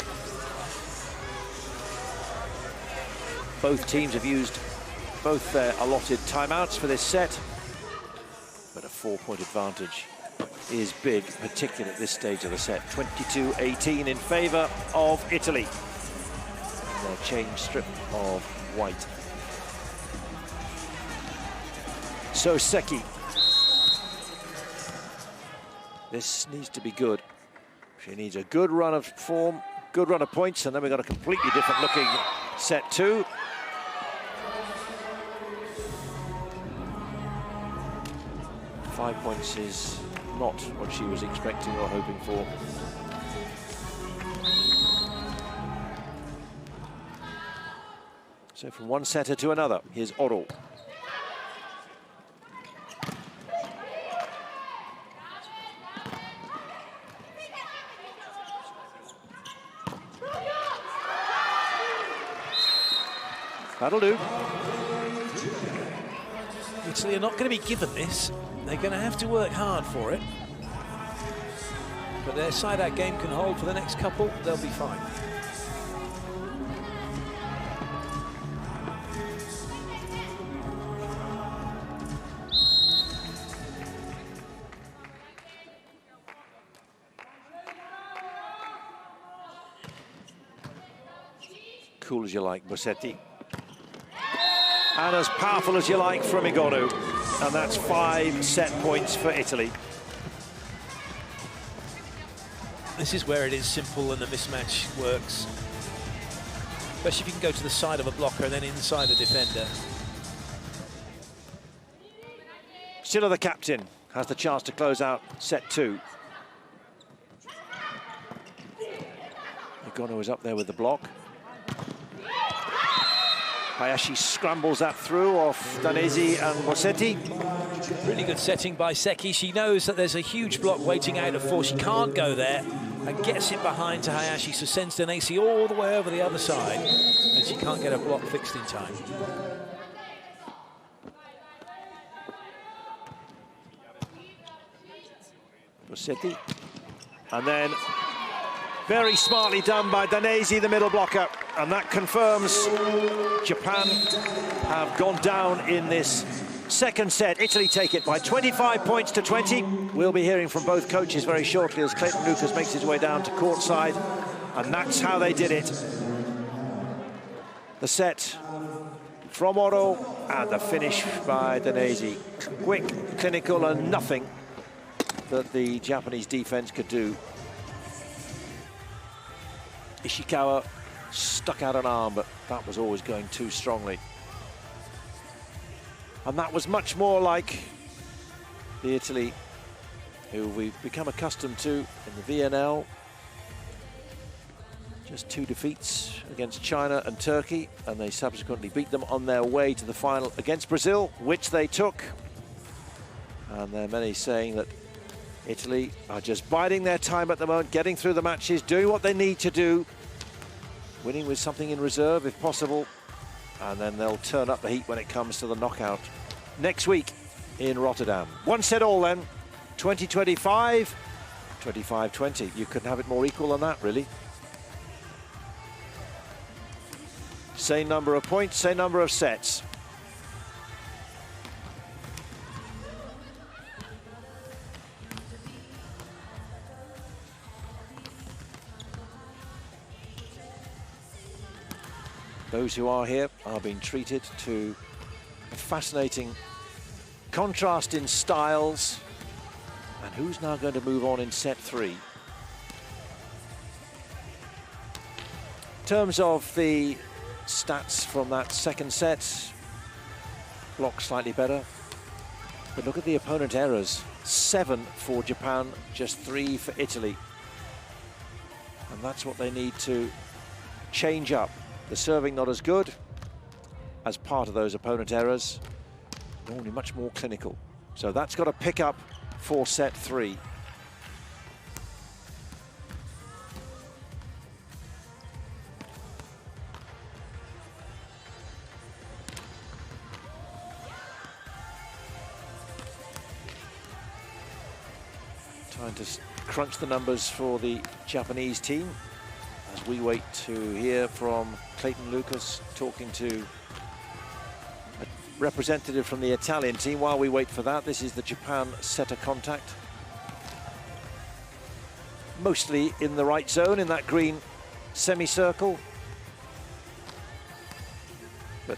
Both teams have used both their allotted timeouts for this set, but a 4-point advantage is big, particularly at this stage of the set. 22-18 in favour of Italy. Their change strip of white. So Seki. This needs to be good. She needs a good run of form, good run of points, and then we've got a completely different looking set two. Five points is not what she was expecting or hoping for. So from one setter to another, here's Oro. That'll do. Italy are not going to be given this. They're going to have to work hard for it. But their side-out game can hold for the next couple. They'll be fine. Cool as you like, Bossetti. And as powerful as you like from Igonu. And that's 5 set points for Italy. This is where it is simple and the mismatch works. Especially if you can go to the side of a blocker and then inside a defender. Still the captain has the chance to close out set 2. Igonu is up there with the block. Hayashi scrambles that through off Danesi and Bossetti. Really good setting by Seki. She knows that there's a huge block waiting out of 4. She can't go there and gets it behind to Hayashi, so sends Danesi all the way over the other side, and she can't get a block fixed in time. Bossetti. And then very smartly done by Danesi, the middle blocker. And that confirms Japan have gone down in this second set. Italy take it by 25 points to 20. We'll be hearing from both coaches very shortly as Clayton Lucas makes his way down to courtside. And that's how they did it. The set from Oro and the finish by Danesi. Quick, clinical, and nothing that the Japanese defense could do. Ishikawa stuck out an arm, but that was always going too strongly. And that was much more like the Italy who we've become accustomed to in the VNL. Just 2 defeats against China and Turkey, and they subsequently beat them on their way to the final against Brazil, which they took. And there are many saying that Italy are just biding their time at the moment, getting through the matches, doing what they need to do, winning with something in reserve if possible, and then they'll turn up the heat when it comes to the knockout next week in Rotterdam. 1 set all then, 20-25, 25-20. You couldn't have it more equal than that, really. Same number of points, same number of sets. those who are here are being treated to a fascinating contrast in styles. And who's now going to move on in set 3? In terms of the stats from that second set, block slightly better. But look at the opponent errors. 7 for Japan, just 3 for Italy. And that's what they need to change up. The serving not as good as part of those opponent errors. Normally much more clinical. So that's got to pick up for set 3. Trying to crunch the numbers for the Japanese team as we wait to hear from Clayton Lucas talking to a representative from the Italian team. While we wait for that, this is the Japan setter contact. Mostly in the right zone, in that green semicircle. But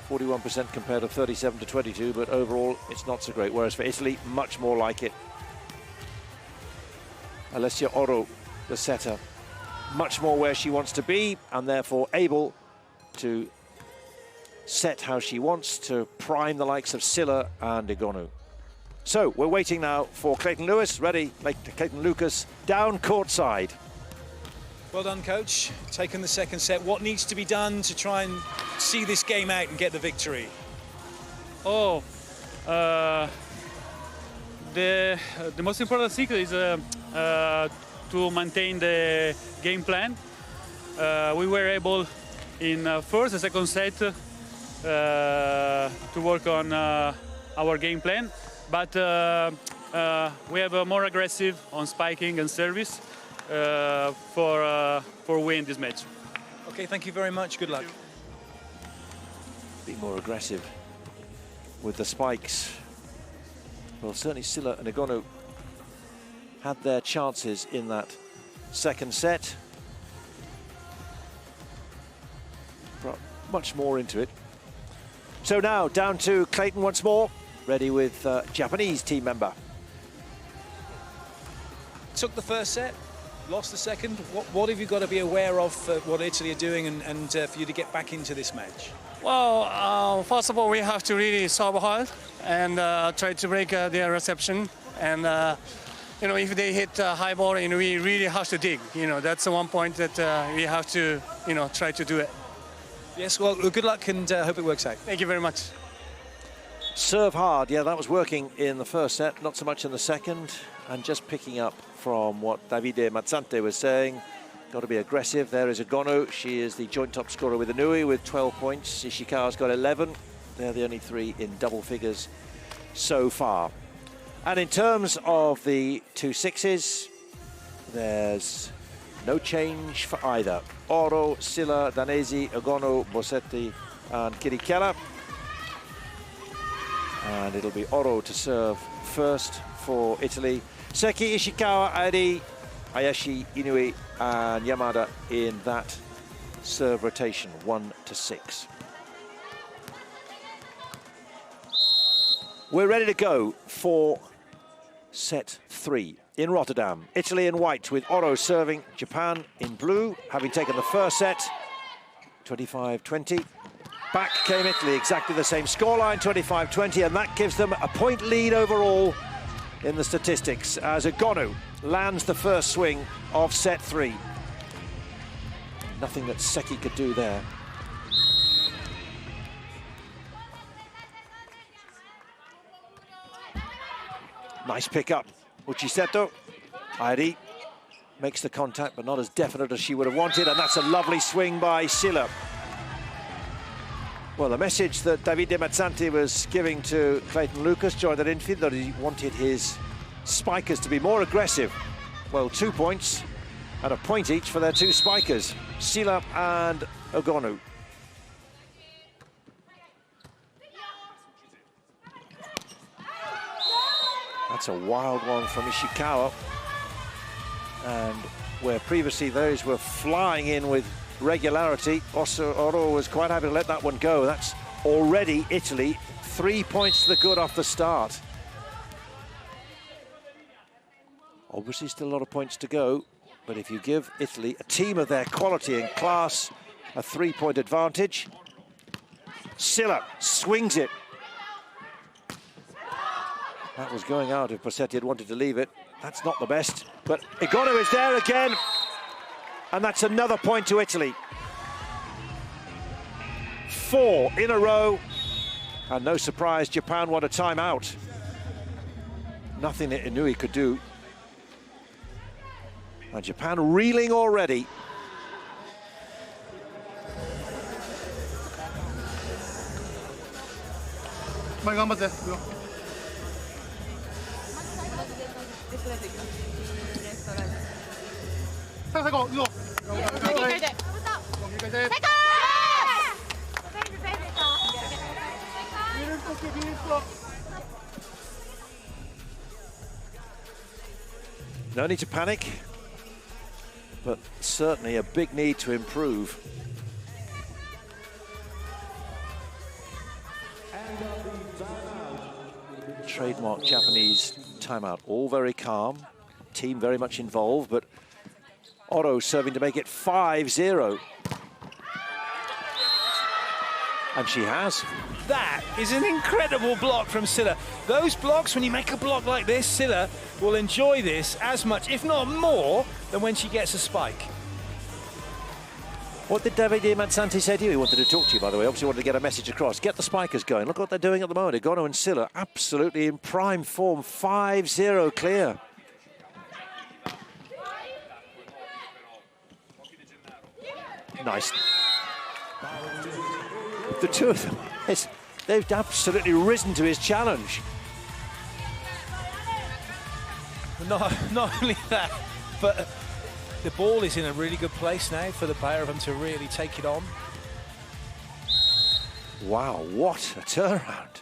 41% compared to 37 to 22, but overall it's not so great. Whereas for Italy, much more like it. Alessia Oro, the setter, much more where she wants to be and therefore able to set how she wants to prime the likes of Silla and Egonu. So we're waiting now for Clayton Lewis, ready, Clayton Lucas down courtside. Well done, coach. Taking the second set. What needs to be done to try and see this game out and get the victory? Oh, the most important secret is to maintain the game plan. We were able in first and second set to work on our game plan, but we have more aggressive on spiking and service for win this match. Okay, thank you very much. Good luck. Be more aggressive with the spikes. Well, certainly Silla and Egonu had their chances in that second set. Brought much more into it. So now down to Clayton once more, ready with Japanese team member. Took the first set, lost the second. What have you got to be aware of what Italy are doing and for you to get back into this match? Well, first of all, we have to really serve hard and try to break their reception. And, you know, if they hit high ball, you know, we really have to dig. You know, that's the one point that we have to, you know, try to do it. Yes, well, good luck and hope it works out. Thank you very much. Serve hard, yeah, that was working in the first set, not so much in the second. And just picking up from what Davide Mazzante was saying, got to be aggressive. There is Egonu. She is the joint top scorer with Inui with 12 points. Ishikawa's got 11. They're the only 3 in double figures so far. And in terms of the 2 sixes, there's no change for either. Oro, Silla, Danesi, Egonu, Bossetti and Kirikella. And it'll be Oro to serve first for Italy. Seki, Ishikawa, Adi, Ayashi, Inui and Yamada in that serve rotation, 1 to 6. We're ready to go for set 3 in Rotterdam. Italy in white with Oro serving, Japan in blue, having taken the first set, 25-20. Back came Italy, exactly the same scoreline, 25-20, and that gives them a point lead overall in the statistics as Egonu lands the first swing of set 3. Nothing that Seki could do there. Nice pick up. Uchiseto. Airi makes the contact, but not as definite as she would have wanted, and that's a lovely swing by Silla. Well, the message that Davide Mazzanti was giving to Clayton Lucas during that infield, that he wanted his spikers to be more aggressive. Well, 2 points and a point each for their 2 spikers, Silla and Egonu. That's a wild one from Ishikawa. And where previously those were flying in with regularity. Oro was quite happy to let that one go. That's already Italy 3 points to the good off the start. Obviously still a lot of points to go, but if you give Italy, a team of their quality and class, a 3-point advantage. Silla swings it. That was going out if Bossetti had wanted to leave it. That's not the best, but Igonu is there again. And that's another point to Italy. 4 in a row. And no surprise, Japan want a timeout. Nothing that Inui could do. And Japan reeling already. No need to panic, but certainly a big need to improve. Trademark Japanese timeout, all very calm, team very much involved, but Oro serving to make it 5-0. And she has. That is an incredible block from Silla. Those blocks, when you make a block like this, Silla will enjoy this as much, if not more, than when she gets a spike. What did Davide Manzanti say to you? He wanted to talk to you, by the way. Obviously wanted to get a message across. Get the spikers going. Look what they're doing at the moment. Igonu and Silla absolutely in prime form. 5-0 clear. Nice. The two of them, they've absolutely risen to his challenge. Not only that, but the ball is in a really good place now for the pair of them to really take it on. Wow, what a turnaround.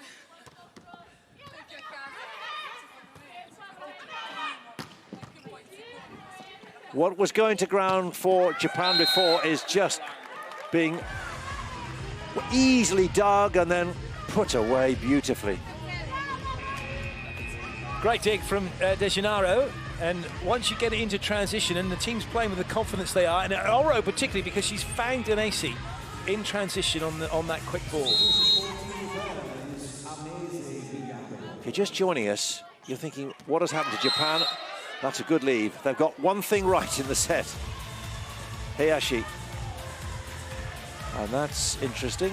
What was going to ground for Japan before is just being easily dug and then put away beautifully. Great dig from De Gennaro, and once you get it into transition and the team's playing with the confidence they are, and Oro particularly because she's found Danesi in transition on that quick ball. If you're just joining us, you're thinking, what has happened to Japan? That's a good leave. They've got one thing right in the set. Hayashi. And that's interesting.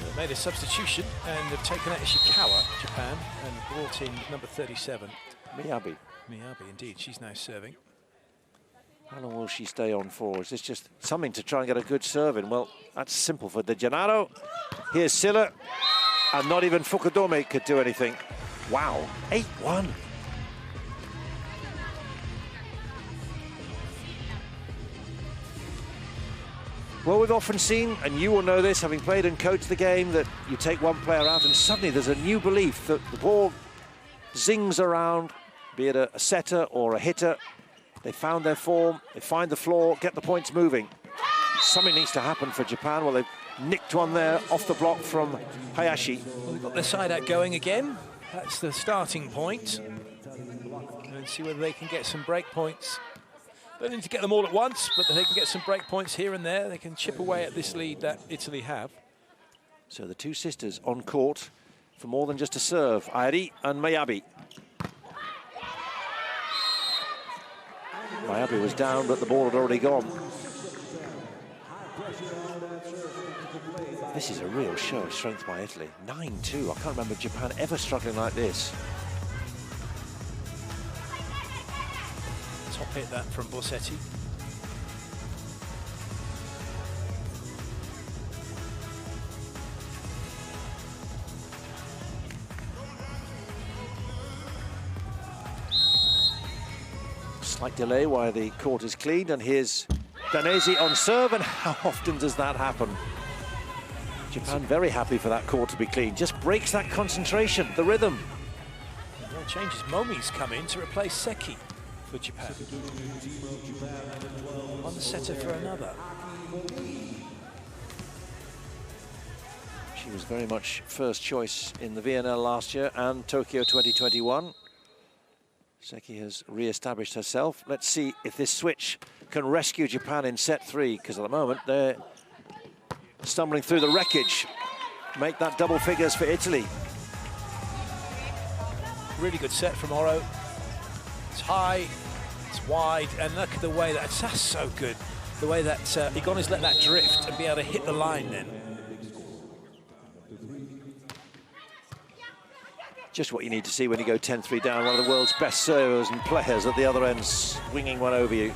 They made a substitution and have taken out Ishikawa, Japan, and brought in number 37. Miyabi. Miyabi, indeed. She's now serving. How long will she stay on for? Is this just something to try and get a good serve in? Well, that's simple for De Gennaro. Here's Silla. And not even Fukudome could do anything. Wow, 8-1. Well, we've often seen, and you will know this, having played and coached the game, that you take one player out and suddenly there's a new belief that the ball zings around, be it a setter or a hitter. They found their form, they find the floor, get the points moving. Something needs to happen for Japan. Well, they've nicked one there off the block from Hayashi. Well, they've got their side out going again. That's the starting point. And see whether they can get some break points. They don't need to get them all at once, but they can get some break points here and there. They can chip away at this lead that Italy have. So the two sisters on court for more than just a serve, Airi and Miyabi. Miyabi was down, but the ball had already gone. This is a real show of strength by Italy. 9-2. I can't remember Japan ever struggling like this. Top hit that from Bossetti. Slight delay while the court is cleaned, and here's Danesi on serve, and how often does that happen? Japan very happy for that court to be clean. Just breaks that concentration, the rhythm. Yeah, changes. Momi's come in to replace Seki for Japan. One setter for another. She was very much first choice in the VNL last year and Tokyo 2021. Seki has re-established herself. Let's see if this switch can rescue Japan in set 3, because at the moment they're stumbling through the wreckage. Make that double figures for Italy. Really good set from Oro. It's high, it's wide, and look at the way that's so good. The way that Igoni's let that drift and be able to hit the line then. Just what you need to see when you go 10-3 down. One of the world's best servers and players at the other end, swinging one over you.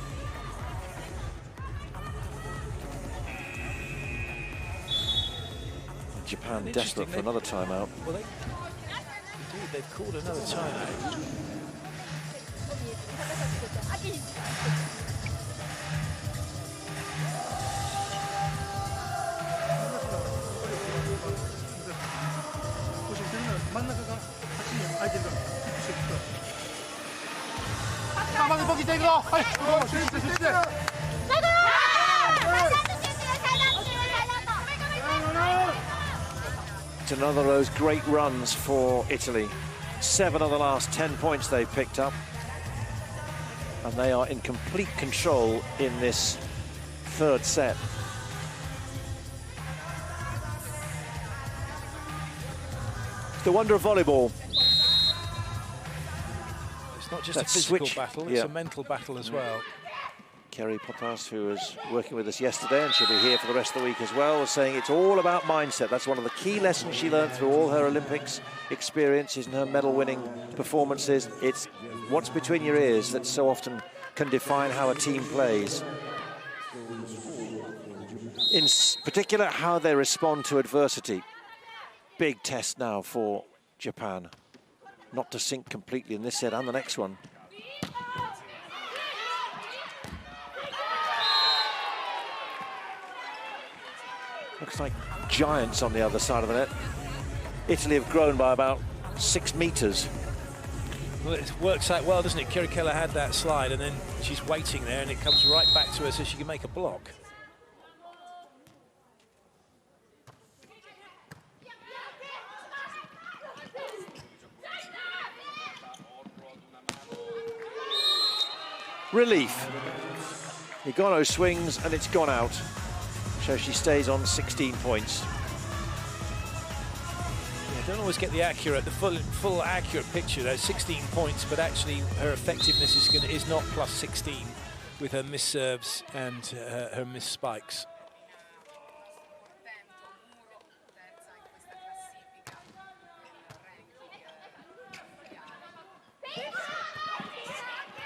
And Japan desperate for another timeout. Well, they've called another timeout. It's another of those great runs for Italy. 7 of the last 10 points they've picked up. And they are in complete control in this third set. It's the wonder of volleyball. It's not just a physical battle, it's a mental battle as well. Kerry Potas, who was working with us yesterday, and she'll be here for the rest of the week as well, was saying it's all about mindset. That's one of the key lessons she learned through all her Olympics experiences and her medal-winning performances. It's what's between your ears that so often can define how a team plays. In particular, how they respond to adversity. Big test now for Japan. Not to sink completely in this set and the next one. Looks like giants on the other side of the net. Italy have grown by about 6 meters. Well, it works out well, doesn't it? Kirikella had that slide and then she's waiting there and it comes right back to her so she can make a block. Relief. Igano swings and it's gone out. So she stays on 16 points. Yeah, don't always get the full accurate picture. There's 16 points, but actually her effectiveness is not plus 16 with her miss serves and her miss spikes.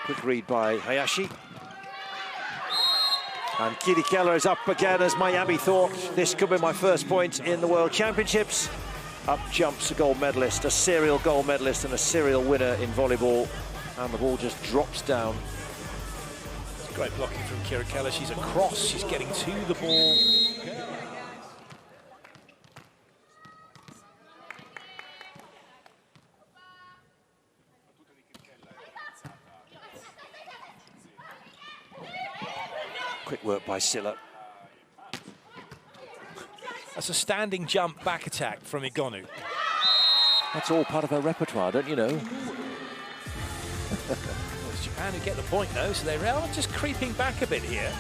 Quick read by Hayashi. And Kirikella is up again, as Miami thought. This could be my first point in the World Championships. Up jumps a gold medalist, a serial gold medalist and a serial winner in volleyball. And the ball just drops down. It's great blocking from Kirikella. She's across, she's getting to the ball. Quick work by Silla. That's a standing jump back attack from Igonu. That's all part of her repertoire, don't you know? Well, it's Japan who get the point though, so they are just creeping back a bit here.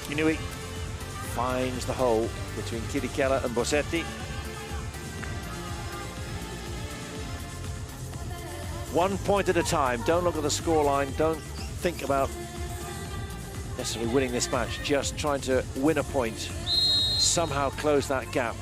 Inui finds the hole between Kirikella and Bossetti. 1 point at a time. Don't look at the scoreline. Don't think about necessarily winning this match. Just trying to win a point. Somehow close that gap.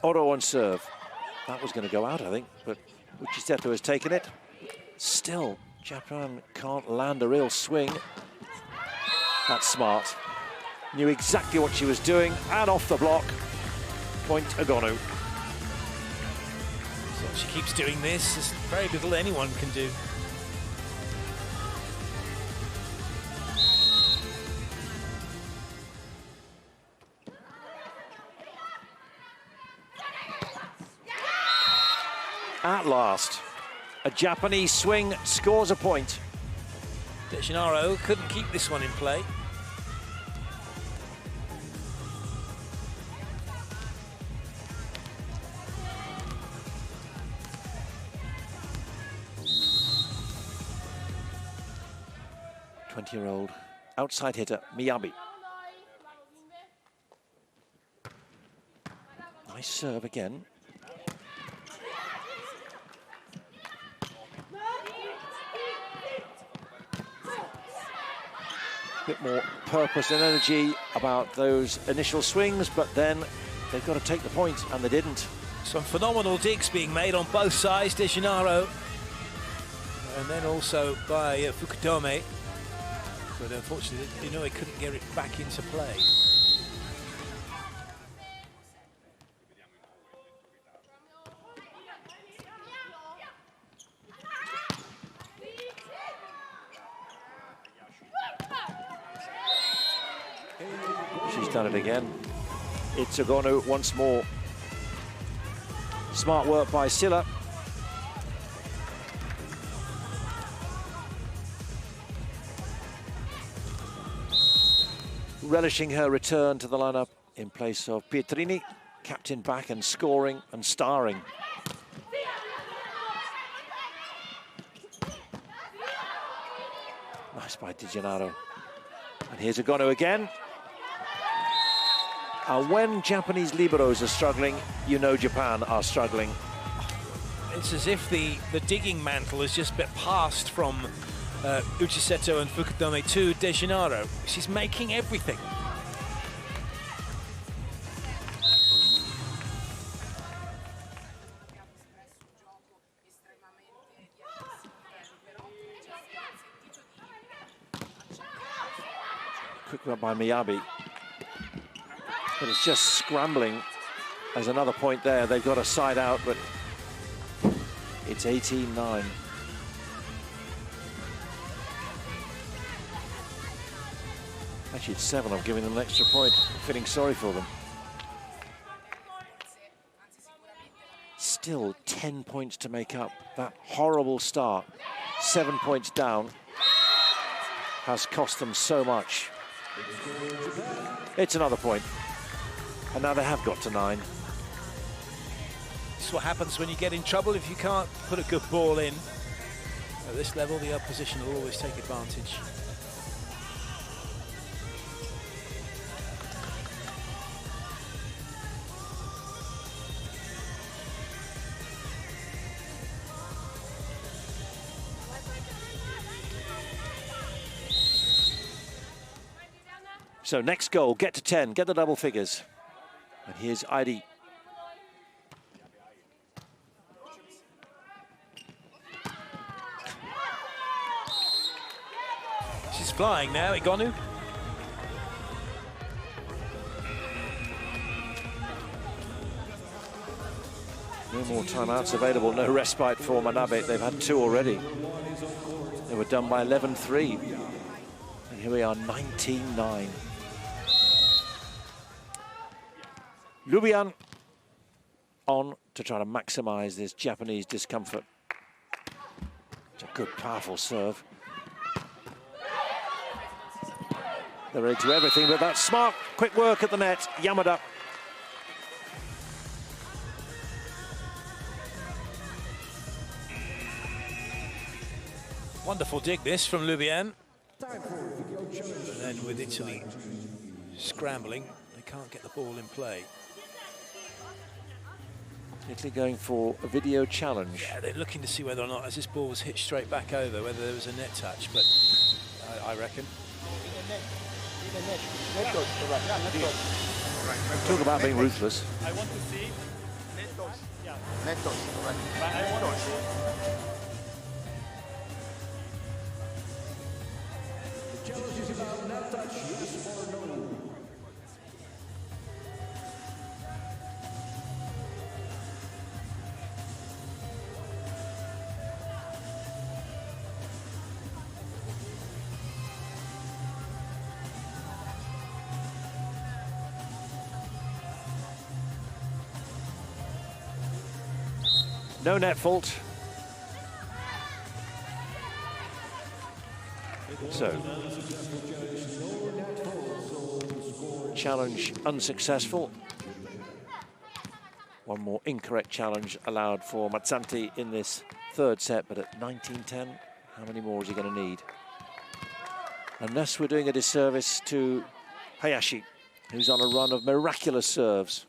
Oro on serve. That was going to go out, I think, but Uchiseto has taken it. Still, Japan can't land a real swing. That's smart. Knew exactly what she was doing, and off the block. Point Igonu. So She keeps doing this. There's very little anyone can do. At last, a Japanese swing scores a point. De Gennaro couldn't keep this one in play. Year-old outside hitter Miyabi. Nice serve again. Bit more purpose and energy about those initial swings, but then they've got to take the point, and they didn't. Some phenomenal digs being made on both sides, De Gennaro, and then also by Fukudome. But unfortunately, he couldn't get it back into play. She's done it again. It's Ogonu once more. Smart work by Silla. Relishing her return to the lineup in place of Pietrini, captain back and scoring and starring. Nice by De Gennaro. And here's Ogonu again. And when Japanese liberos are struggling, you know Japan are struggling. It's as if the digging mantle has just been passed from Uchiseto and Fukudome to De Gennaro. She's making everything. Quick run by Miyabi. But it's just scrambling. There's another point there. They've got a side out, but it's 18-9. Actually, it's 7. I'm giving them an extra point. I'm feeling sorry for them. Still 10 points to make up. That horrible start, 7 points down, has cost them so much. It's another point. And now they have got to 9. This is what happens when you get in trouble if you can't put a good ball in. At this level, the opposition will always take advantage. So next goal, get to 10, get the double figures. And here's Airi. She's flying now, Ogonu. No more timeouts available, no respite for Manabe. They've had 2 already. They were done by 11-3. And here we are, 19-9. Lubian on to try to maximize this Japanese discomfort. It's a good, powerful serve. They're ready to everything, but that's smart, quick work at the net. Yamada. Wonderful dig this from Lubian. And then with Italy scrambling, they can't get the ball in play. Italy going for a video challenge. Yeah, they're looking to see whether or not, as this ball was hit straight back over, whether there was a net touch, but I reckon. Talk about being ruthless. I want to see net touch. Yeah. Net touch, correct. But I want to see. The challenge is about net touch, yes or no. No net fault. So, challenge unsuccessful. One more incorrect challenge allowed for Mazzanti in this third set, but at 19-10, how many more is he going to need? Unless we're doing a disservice to Hayashi, who's on a run of miraculous serves.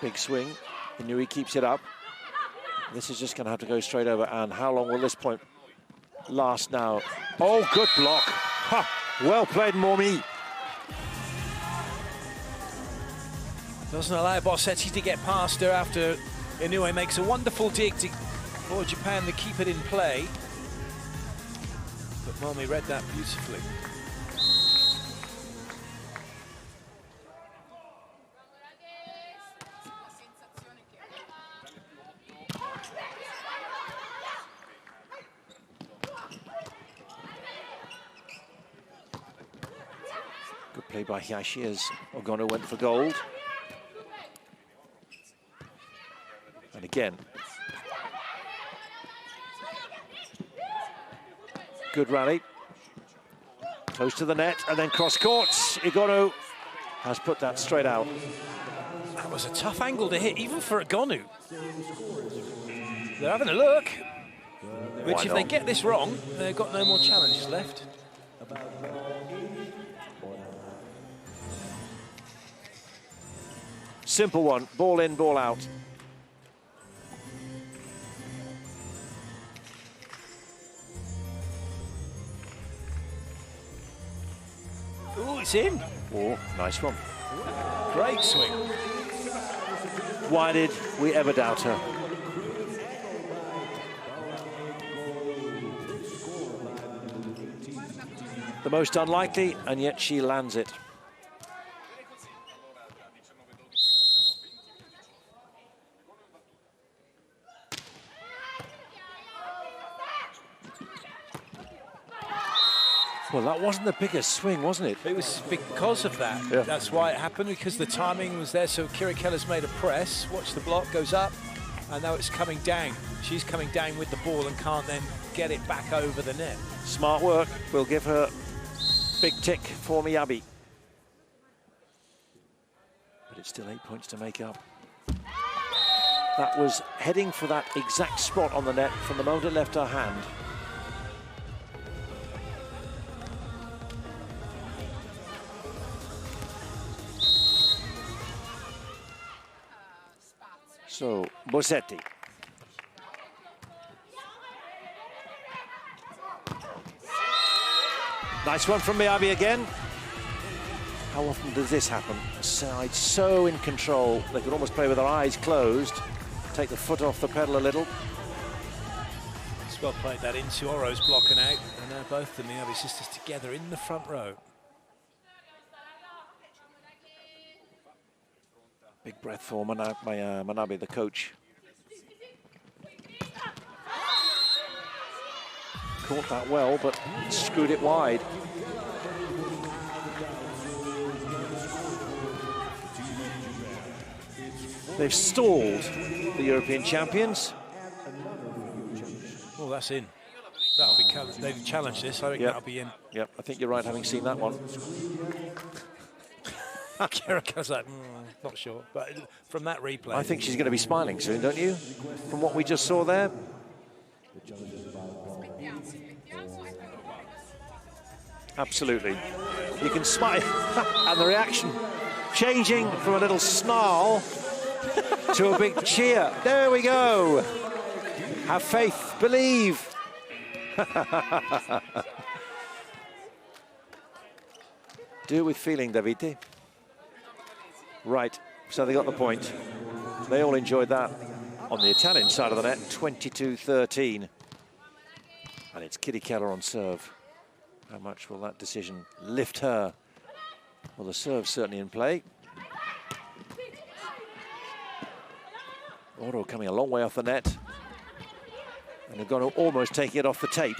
Big swing. Inui keeps it up. This is just going to have to go straight over. And how long will this point last now? Oh, good block. Ha! Well played, Momi. Doesn't allow Bossetti to get past her after Inoue makes a wonderful dig for Japan to keep it in play. But Momi read that beautifully. Good play by Hayashi as Ogono went for gold. And again, good rally. Close to the net and then cross courts. Ogono has put that straight out. That was a tough angle to hit, even for Ogono. They're having a look, which if they get this wrong, they've got no more challenges left. Simple one, ball in, ball out. Ooh, it's in. Oh, nice one. Great swing. Why did we ever doubt her? The most unlikely, and yet she lands it. Well, that wasn't the biggest swing, wasn't it? It was because of that. Yeah. That's why it happened, because the timing was there. So Kira Keller's made a press. Watch the block, goes up, and now it's coming down. She's coming down with the ball and can't then get it back over the net. Smart work. We'll give her big tick for Miyabi. But it's still 8 points to make up. That was heading for that exact spot on the net from the moment it left her hand. So, Bossetti. Nice one from Miyabi again. How often does this happen? Side so in control, they could almost play with their eyes closed, take the foot off the pedal a little. It's well played that into Oro's blocking out, and now both the Miyabi sisters together in the front row. Big breath for Manabe, the coach. Caught that well, but screwed it wide. They've stalled the European champions. Oh, that's in. That'll be they've challenged this. I think that'll be in. Yep, I think you're right, having seen that one. Kirika's like, not sure. But from that replay, I think she's going to be smiling soon, don't you? From what we just saw there. Absolutely. You can smile. And the reaction changing from a little snarl to a big cheer. There we go. Have faith, believe. Do it with feeling, Davide. Right, so they got the point. They all enjoyed that on the Italian side of the net, 22-13. And it's Kiri Keller on serve. How much will that decision lift her? Well, the serve's certainly in play. Oro coming a long way off the net. And they're going to almost take it off the tape.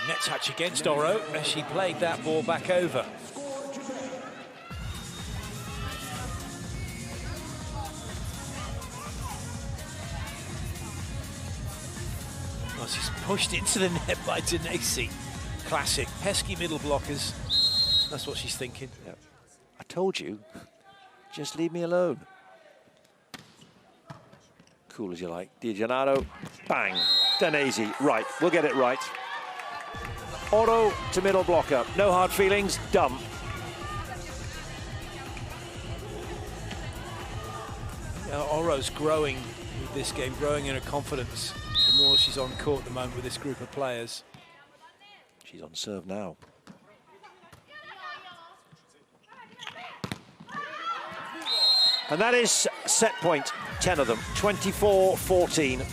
Net touch against Oro as she played that ball back over. Oh, she's pushed into the net by Denesi. Classic. Pesky middle blockers. That's what she's thinking. Yep. I told you, just leave me alone. Cool as you like. Di Gennaro, bang. Denesi, right, we'll get it right. Oro to middle blocker. No hard feelings, dumb. Oro's growing with this game, growing in her confidence. The more she's on court at the moment with this group of players. She's on serve now. And that is set point, 10 of them, 24-14.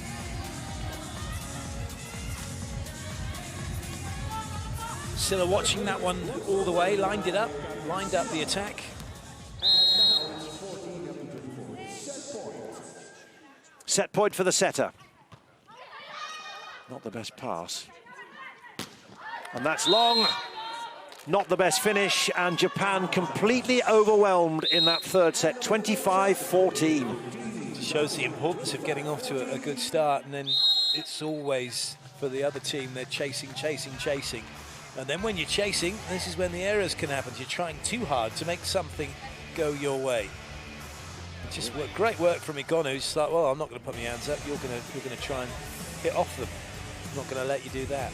Silla watching that one all the way, lined up the attack. Set point for the setter. Not the best pass. And that's long. Not the best finish, and Japan completely overwhelmed in that third set, 25-14. Shows the importance of getting off to a good start, and then it's always for the other team, they're chasing. And then when you're chasing, this is when the errors can happen. You're trying too hard to make something go your way. Just great work from Igonu. It's like, well, I'm not going to put my hands up. You're going to try and hit off them. I'm not going to let you do that.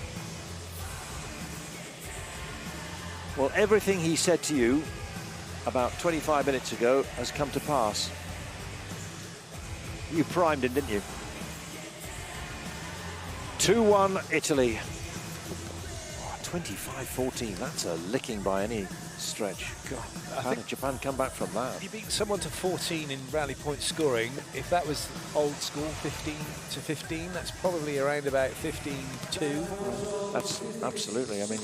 Well, everything he said to you about 25 minutes ago has come to pass. You primed him, didn't you? 2-1 Italy. 25-14, that's a licking by any stretch. God, how did Japan come back from that? You beat someone to 14 in rally point scoring. If that was old school, 15-15, that's probably around about 15-2. That's absolutely, I mean,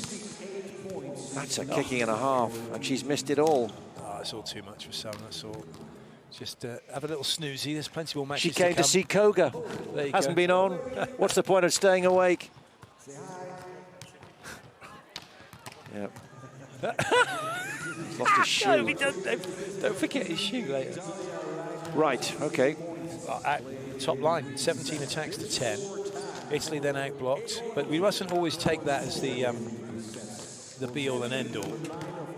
that's a kicking and a half, and she's missed it all. Oh, it's all too much for some, that's all. Just have a little snoozy, there's plenty more matches She came to see Koga, hasn't been on. What's the point of staying awake? Yep. Lost his shoe. No, don't forget his shoe later. Right, okay. Top line, 17 attacks to 10. Italy then outblocked, but we mustn't always take that as the be-all and end-all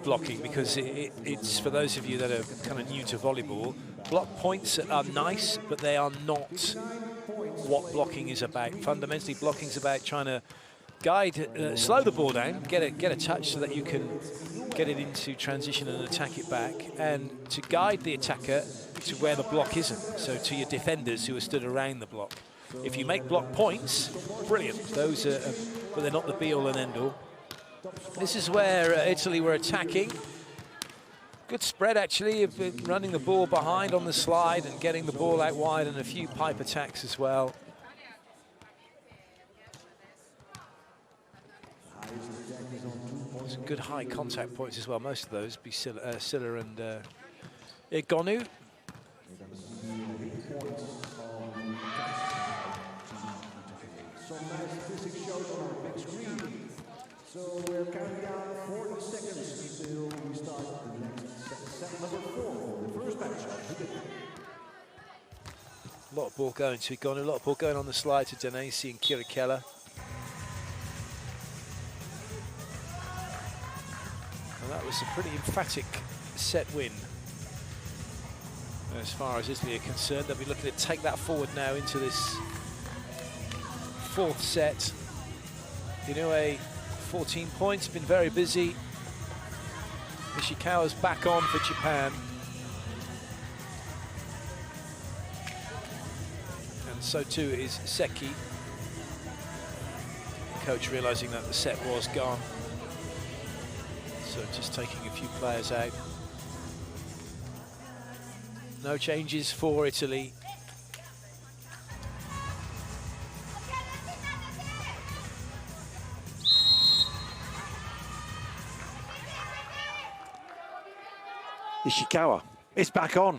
blocking, because it's for those of you that are kind of new to volleyball. Block points are nice, but they are not what blocking is about. Fundamentally, blocking is about trying to guide, slow the ball down, get a touch so that you can get it into transition and attack it back, and to guide the attacker to where the block isn't, so to your defenders who are stood around the block. If you make block points, brilliant. Those are, but they're not the be-all and end-all. This is where Italy were attacking. Good spread, actually, of running the ball behind on the slide and getting the ball out wide, and a few pipe attacks as well. Some good high contact points as well. Most of those be Silla and Igonu. So we're counting down 40 seconds until we start the next set number 4, the first match. A lot of ball going to Igonu, a lot of ball going on the slide to Denesi and Kirikella. And that was a pretty emphatic set win. As far as Italy are concerned, they'll be looking to take that forward now into this fourth set. Inoue, 14 points, been very busy. Ishikawa's back on for Japan. And so too is Seki. The coach realizing that the set was gone. So just taking a few players out. No changes for Italy. Ishikawa is back on.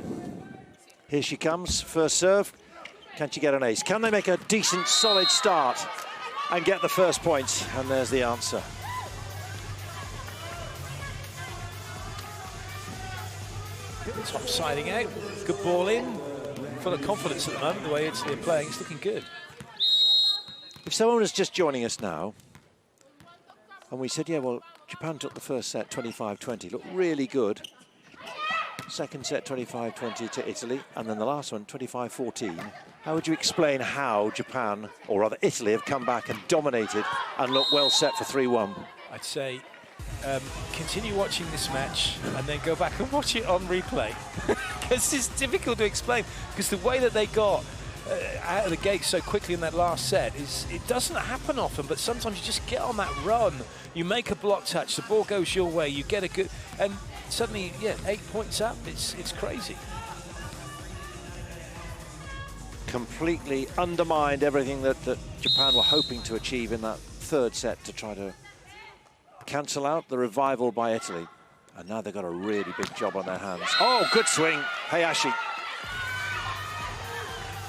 Here she comes, first serve. Can she get an ace? Can they make a decent, solid start? and get the first points. And there's the answer. Top siding out, good ball in, full of confidence at the moment, the way they're playing, it's looking good. If someone was just joining us now, and we said, yeah, well, Japan took the first set 25-20, looked really good. Second set 25-20 to Italy, and then the last one 25-14. How would you explain how Japan, or rather Italy, have come back and dominated and looked well set for 3-1? I'd say continue watching this match and then go back and watch it on replay. Because it's difficult to explain, because the way that they got out of the gate so quickly in that last set is, it doesn't happen often, but sometimes you just get on that run, you make a block touch, the ball goes your way, you get a good, and suddenly, yeah, 8 points up, it's crazy. Completely undermined everything that Japan were hoping to achieve in that third set to try to cancel out the revival by Italy. And now they've got a really big job on their hands. Oh, good swing, Hayashi.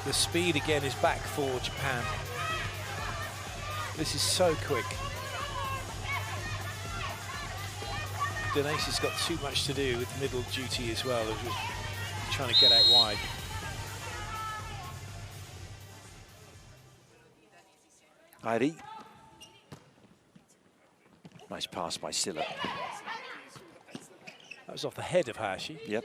The speed again is back for Japan. This is so quick. Denace's got too much to do with middle duty as well, of just trying to get out wide. Airi. Nice pass by Silla. That was off the head of Hayashi. Yep.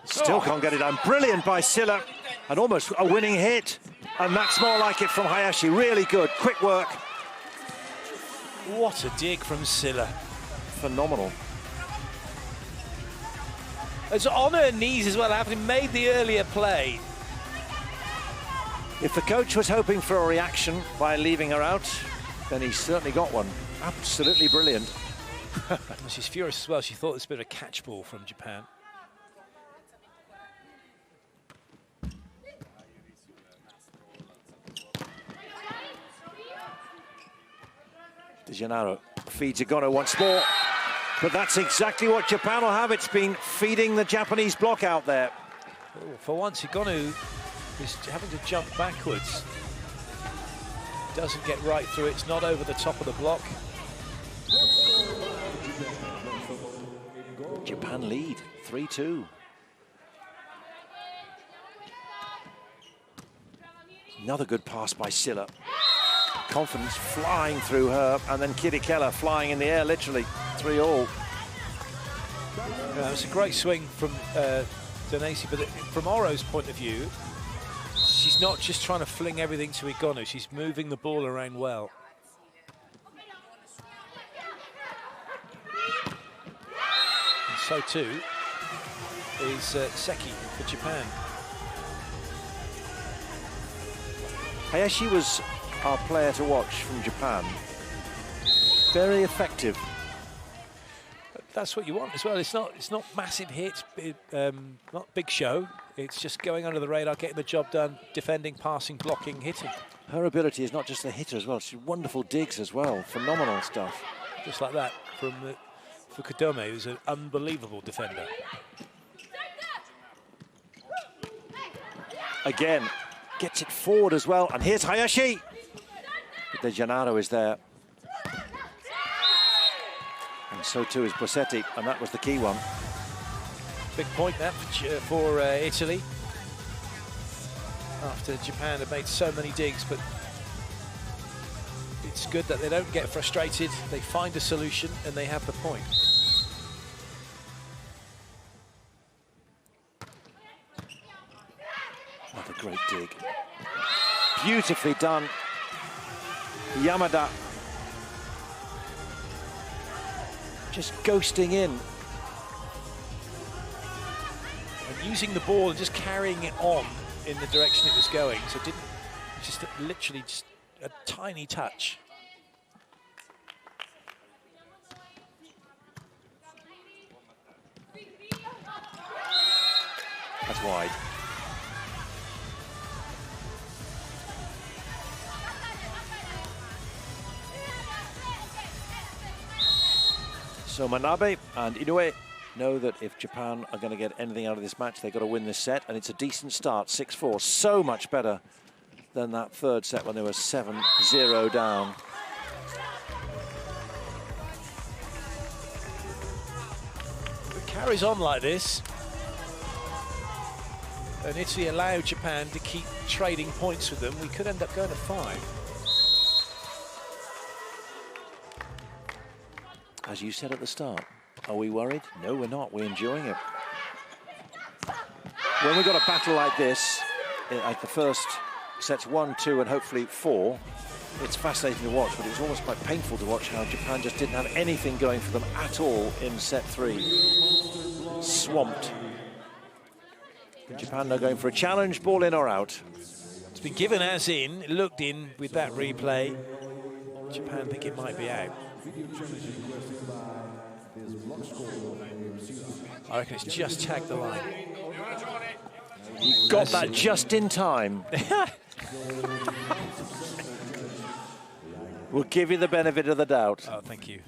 Still can't get it done. Brilliant by Silla. And almost a winning hit. And that's more like it from Hayashi. Really good. Quick work. What a dig from Silla. Phenomenal. It's on her knees as well, having made the earlier play. If the coach was hoping for a reaction by leaving her out, then he certainly got one. Absolutely brilliant. She's furious as well. She thought this was a bit of a catch ball from Japan. De Gennaro feeds Igono once more. But that's exactly what Japan will have. It's been feeding the Japanese block out there. Oh, for once, Igono is having to jump backwards. Doesn't get right through. It's not over the top of the block. Japan lead, 3-2. Another good pass by Silla. Confidence flying through her, and then Kirikella flying in the air, literally 3-all. It was a great swing from Denace, but from Oro's point of view, she's not just trying to fling everything to Igono, she's moving the ball around well. And so too is Seki for Japan. Hayashi was our player to watch from Japan. Very effective. That's what you want as well. It's not massive hits, not big show. It's just going under the radar, getting the job done, defending, passing, blocking, hitting. Her ability is not just a hitter as well. She's wonderful digs as well. Phenomenal stuff. Just like that from Fukudome, who's an unbelievable defender. Again, gets it forward as well. And here's Hayashi. De Gennaro is there. And so too is Bossetti, and that was the key one. Big point there for Italy. After Japan have made so many digs, but it's good that they don't get frustrated. They find a solution and they have the point. What a great dig. Beautifully done. Yamada just ghosting in. And using the ball and just carrying it on in the direction it was going. So literally just a tiny touch. That's wide. So Manabe and Inoue know that if Japan are going to get anything out of this match, they've got to win this set, and it's a decent start, 6-4. So much better than that third set when they were 7-0 down. If it carries on like this, and Italy allow Japan to keep trading points with them, we could end up going to 5. As you said at the start, are we worried? No, we're not. We're enjoying it. When we've got a battle like this, like the first sets 1, 2, and hopefully 4, it's fascinating to watch, but it was almost quite painful to watch how Japan just didn't have anything going for them at all in set 3. Swamped. Japan now going for a challenge, ball in or out. It's been given as in, looked in with that replay. Japan think it might be out. I reckon it's just tagged the line. You got that just in time. We'll give you the benefit of the doubt. Oh, thank you.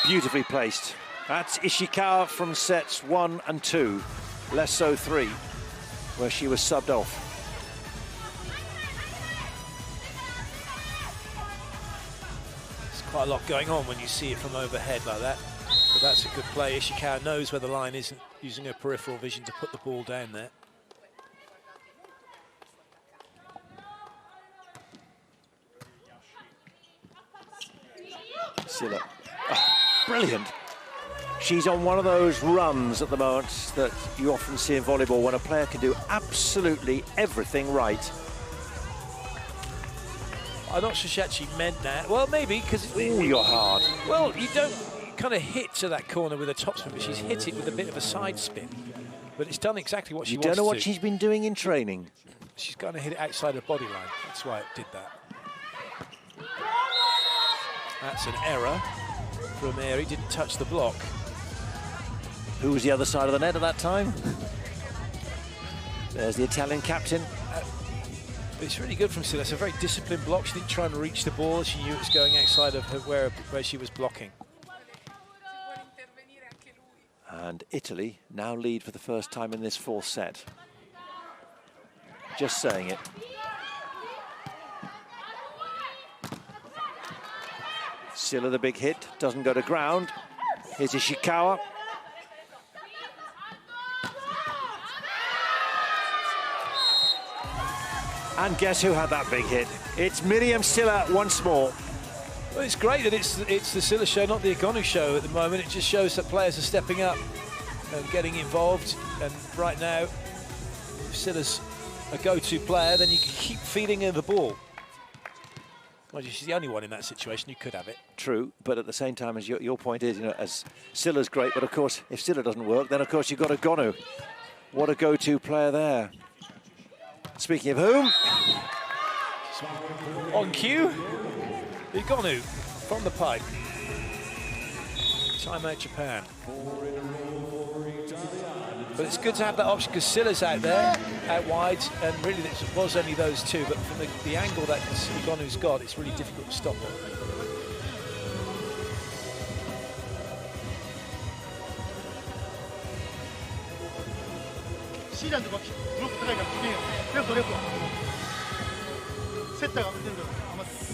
Beautifully placed. That's Ishikawa from sets 1 and 2, less so 3, where she was subbed off. There's quite a lot going on when you see it from overhead like that. But that's a good play. Ishikawa knows where the line isn't, using her peripheral vision to put the ball down there. Silla. Oh, brilliant. She's on one of those runs at the moment that you often see in volleyball when a player can do absolutely everything right. I'm not sure she actually meant that. Well, maybe, because... Ooh, you're hard. Well, you don't kind of hit to that corner with a topspin, but she's hit it with a bit of a side spin. But it's done exactly what she wants to. You don't know what she's been doing in training. She's going to hit it outside her body line. That's why it did that. That's an error from Eri. Didn't touch the block. Who was the other side of the net at that time? There's the Italian captain. It's really good from Silla. It's a very disciplined block. She didn't try and reach the ball. She knew it was going outside of her where she was blocking. And Italy now lead for the first time in this 4th set. Just saying it. Silla the big hit, doesn't go to ground. Here's Ishikawa. And guess who had that big hit? It's Miriam Silla once more. Well, it's great that it's the Silla show, not the Egonu show at the moment. It just shows that players are stepping up and getting involved. And right now, if Silla's a go-to player, then you can keep feeding her the ball. Well, she's the only one in that situation. You could have it. True, but at the same time, as your point is, you know, as Silla's great, but of course, if Silla doesn't work, then of course you've got Egonu. What a go-to player there. Speaking of whom? On cue, Egonu from the pipe. Timeout Japan. But it's good to have that option because Silla's out there, out wide, and really it was only those two, but from the angle that Egonu's got, it's really difficult to stop her.シーランとかブロック高いから危険よ。レフトレフト。セッターが打ってるから余ってる。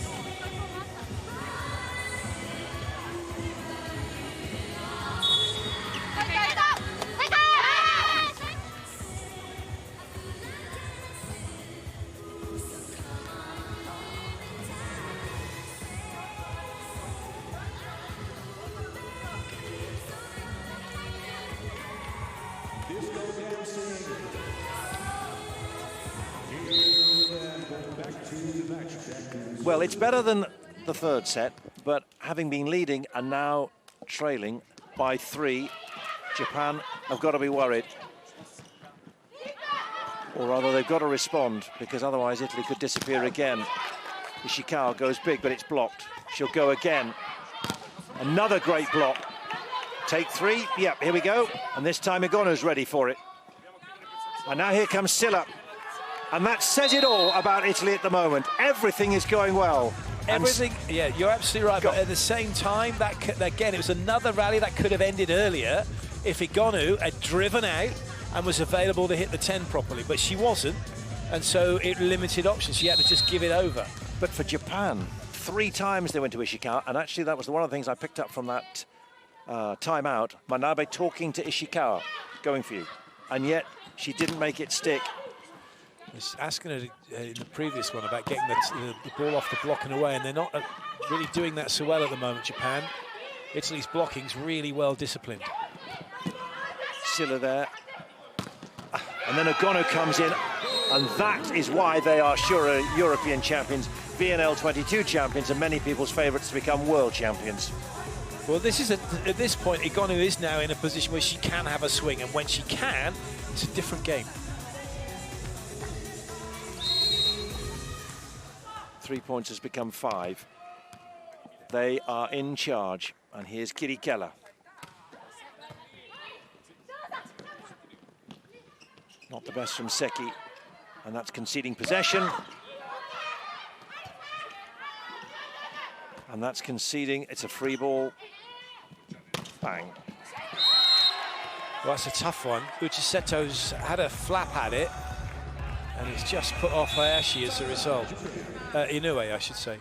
Well, it's better than the 3rd set, but having been leading and now trailing by 3, Japan have got to be worried. Or rather, they've got to respond, because otherwise Italy could disappear again. Ishikawa goes big, but it's blocked. She'll go again. Another great block. Take 3. Yep, here we go. And this time Egonu's ready for it. And now here comes Silla. And that says it all about Italy at the moment. Everything is going well. Everything, yeah, you're absolutely right. But at the same time, again, it was another rally that could have ended earlier if Igonu had driven out and was available to hit the 10 properly. But she wasn't, and so it limited options. She had to just give it over. But for Japan, 3 times they went to Ishikawa, and actually that was one of the things I picked up from that timeout. Manabe talking to Ishikawa, going for you, and yet she didn't make it stick. I was asking her in the previous one about getting the ball off the block and away, and they're not really doing that so well at the moment, Japan. Italy's blocking's really well disciplined. Silla there. And then Ogonu comes in, and that is why they are sure European champions, VNL 22 champions, and many people's favourites to become world champions. Well, this is at this point, Igonu is now in a position where she can have a swing, and when she can, it's a different game. 3 points has become 5. They are in charge, and here's Kirikella. Not the best from Seki, and that's conceding possession. And that's conceding, it's a free ball. Bang. Well, that's a tough one. Uchiseto's had a flap at it, and it's just put off Hayashi as a result. Inoue, I should say.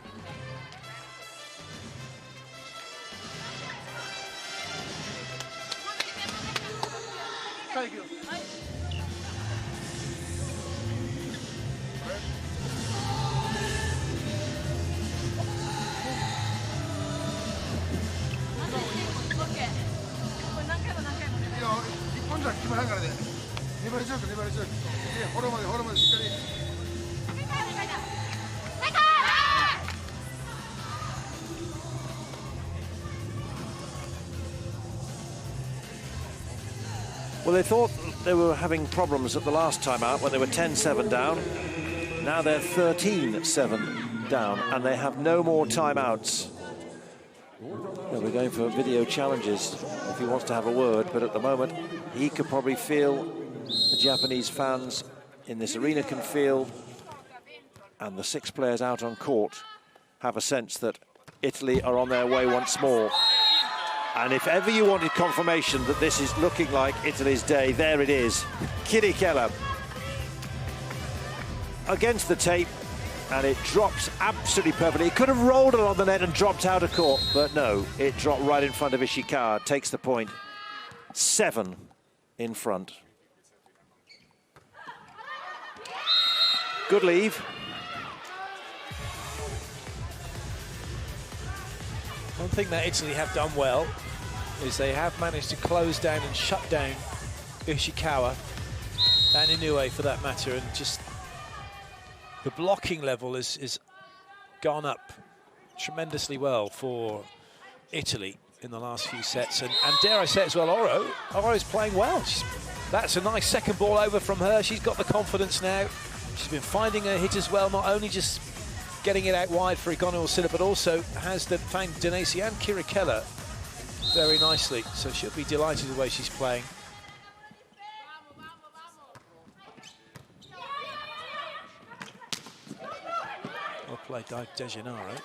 Well, they thought they were having problems at the last time out when they were 10-7 down. Now they're 13-7 down, and they have no more timeouts. Well, we're going for video challenges if he wants to have a word, but at the moment he could probably feel, the Japanese fans in this arena can feel, and the 6 players out on court have a sense that Italy are on their way once more. And if ever you wanted confirmation that this is looking like Italy's day, there it is. Kirikella against the tape, and it drops absolutely perfectly. It could have rolled along the net and dropped out of court, but no, it dropped right in front of Ishikawa, takes the point. 7 in front. Good leave. One thing that Italy have done well is they have managed to close down and shut down Ishikawa and Inoue for that matter, and just the blocking level is gone up tremendously well for Italy in the last few sets, and dare I say as well, Oro's playing well. That's a nice second ball over from her. She's got the confidence now. She's been finding her hit as well, not only just getting it out wide for Igonu or Silla, but also has found Denesi and Kirikella very nicely. So she'll be delighted with the way she's playing. Well played, Dejanaro.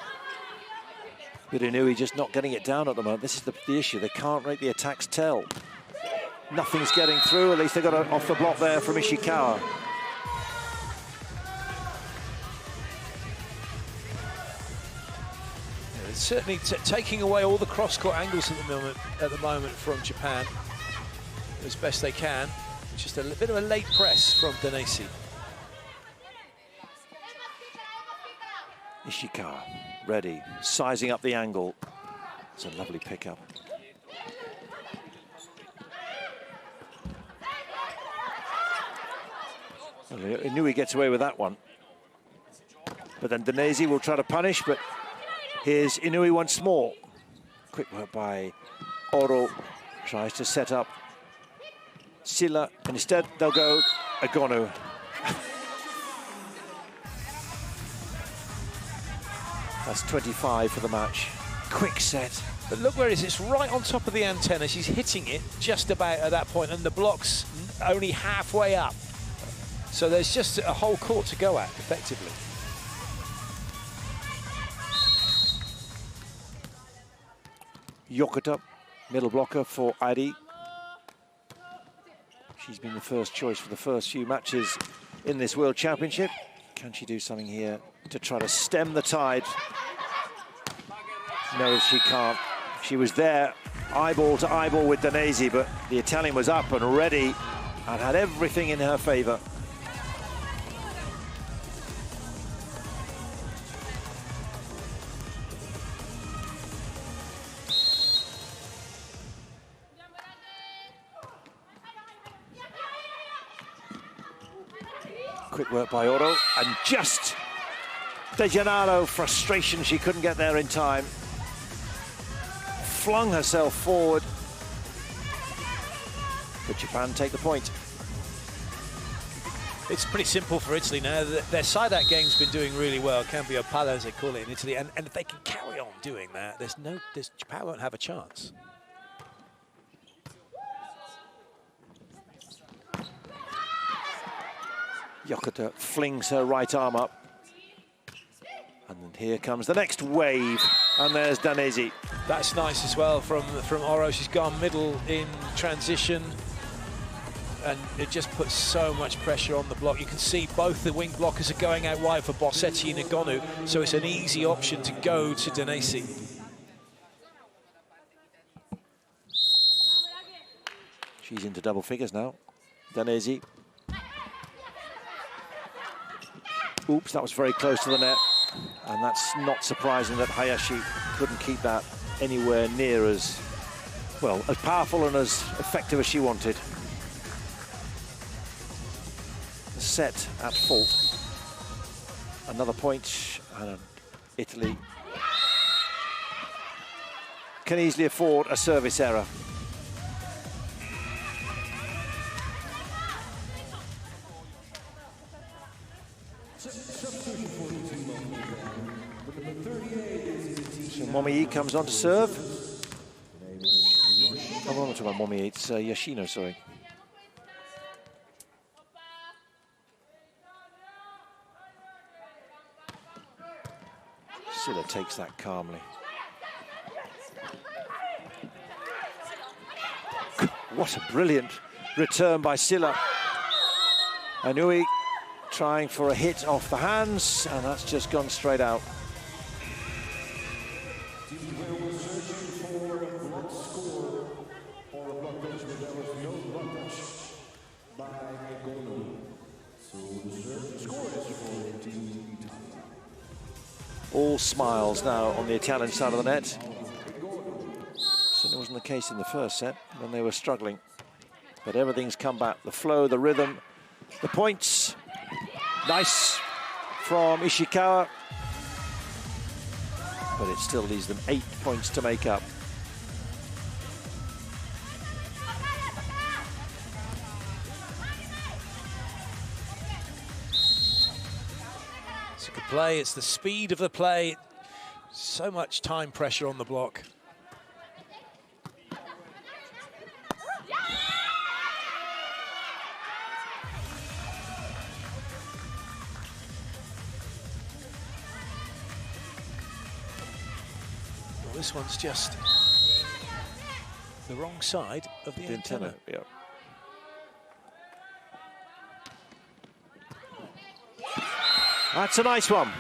But Inoue just not getting it down at the moment. This is the issue. They can't make the attacks tell. Nothing's getting through. At least they got it off the block there from Ishikawa. Certainly taking away all the cross-court angles at the moment from Japan as best they can. Just a bit of a late press from Denesi. Ishikawa ready, sizing up the angle. It's a lovely pickup. Inoue gets away with that one. But then Denesi will try to punish, but here's Inoue once more. Quick work by Oro. Tries to set up Silla, and instead they'll go Igonu. That's 25 for the match. Quick set. But look where it is. It's right on top of the antenna. She's hitting it just about at that point, and the block's only halfway up. So there's just a whole court to go at, effectively. Yokota, middle blocker for Adi. She's been the first choice for the first few matches in this World Championship. Can she do something here to try to stem the tide? No, she can't. She was there, eyeball to eyeball with Danesi, but the Italian was up and ready and had everything in her favour. Quick work by Oro, and just De Gennaro, frustration, she couldn't get there in time. Flung herself forward, but Japan take the point. It's pretty simple for Italy now. Their side-out game's been doing really well, cambio palla as they call it in Italy, and if they can carry on doing that, Japan won't have a chance. Yokota flings her right arm up. And then here comes the next wave. And there's Danesi. That's nice as well from Oro. She's gone middle in transition. And it just puts so much pressure on the block. You can see both the wing blockers are going out wide for Bossetti and Igonu. So it's an easy option to go to Danesi. She's into double figures now. Danesi. Oops, that was very close to the net. And that's not surprising that Hayashi couldn't keep that anywhere near as, well, as powerful and as effective as she wanted. The set at fault. Another point, and Italy can easily afford a service error. Momii comes on to serve. I'm not talking about Momii, it's Yoshino, sorry. Silla takes that calmly. What a brilliant return by Silla. Anui trying for a hit off the hands, and that's just gone straight out. All smiles now on the Italian side of the net. Certainly wasn't the case in the first set when they were struggling. But everything's come back. The flow, the rhythm, the points. Nice from Ishikawa. But it still leaves them 8 points to make up. It's a good play, it's the speed of the play. So much time pressure on the block. Well, this one's just the wrong side of the antenna. Yeah. That's a nice one.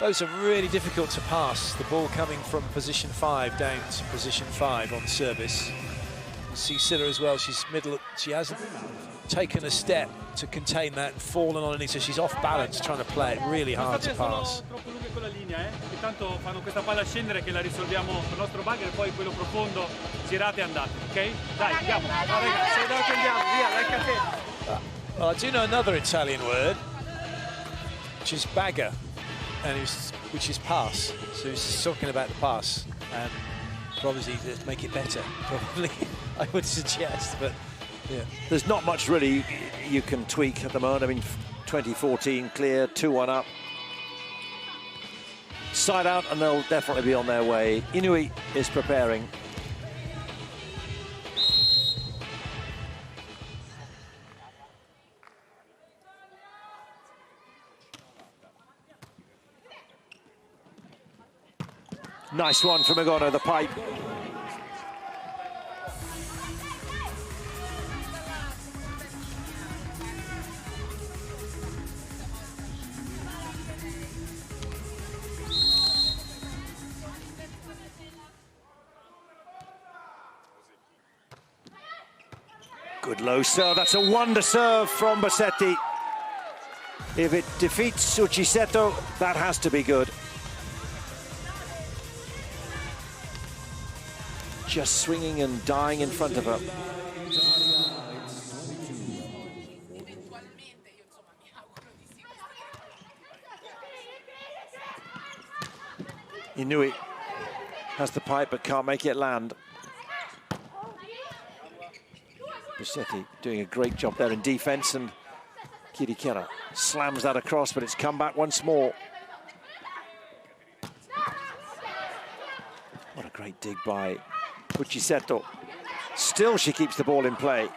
Those are really difficult to pass. The ball coming from position 5 down to position 5 on service. You see Silla as well, she's middle, she hasn't taken a step to contain that and fallen on it, so she's off balance trying to play it really hard to pass. Intanto fanno questa palla scendere che la risolviamo col nostro bagger e poi quello profondo, girate e andate, ok? Dai, andiamo. No, ragazzi, sei davanti, andiamo, via, dai caffè. Well, I do know another Italian word, which is bagger, and which is pass. So he's talking about the pass, and probably to make it better, probably, I would suggest, but yeah. There's not much really you can tweak at the moment. I mean, 2014 clear, 2-1 up. Side out, and they'll definitely be on their way. Inui is preparing. Nice one from Agono, the pipe. Good low serve. That's a wonder serve from Bossetti. If it defeats Uchiseto, that has to be good. Just swinging and dying in front of her. Inui has the pipe but can't make it land. Bossetti doing a great job there in defense, and Kirikera slams that across, but it's come back once more. What a great dig by Uchiseto. Still she keeps the ball in play.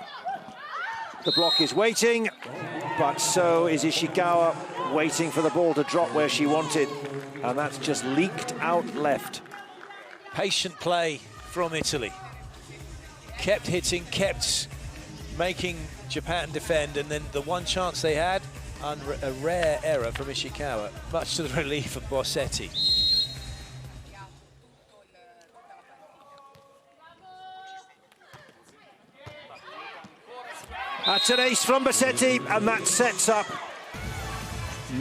The block is waiting, but so is Ishikawa, waiting for the ball to drop where she wanted, and that's just leaked out left. Patient play from Italy. Kept hitting, kept making Japan defend, and then the one chance they had, a rare error from Ishikawa, much to the relief of Bossetti. That's an ace from Bossetti, and that sets up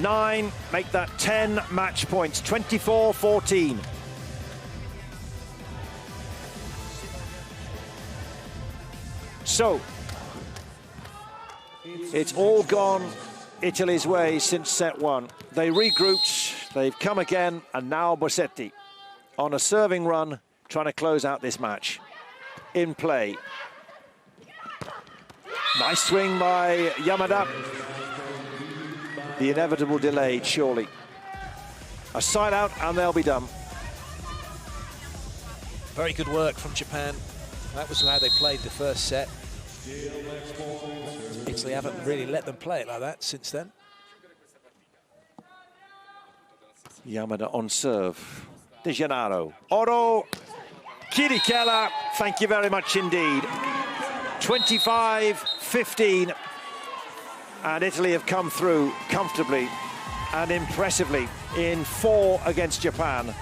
9, make that 10 match points, 24-14. So, it's all gone Italy's way since set 1. They regrouped, they've come again, and now Bossetti on a serving run, trying to close out this match. In play. Nice swing by Yamada. The inevitable delayed, surely. A side out, and they'll be done. Very good work from Japan. That was how they played the first set. Italy haven't really let them play it like that since then. Yamada on serve. De Gennaro. Oro. Kirikela. Thank you very much indeed. 25-15. And Italy have come through comfortably and impressively in 4 against Japan.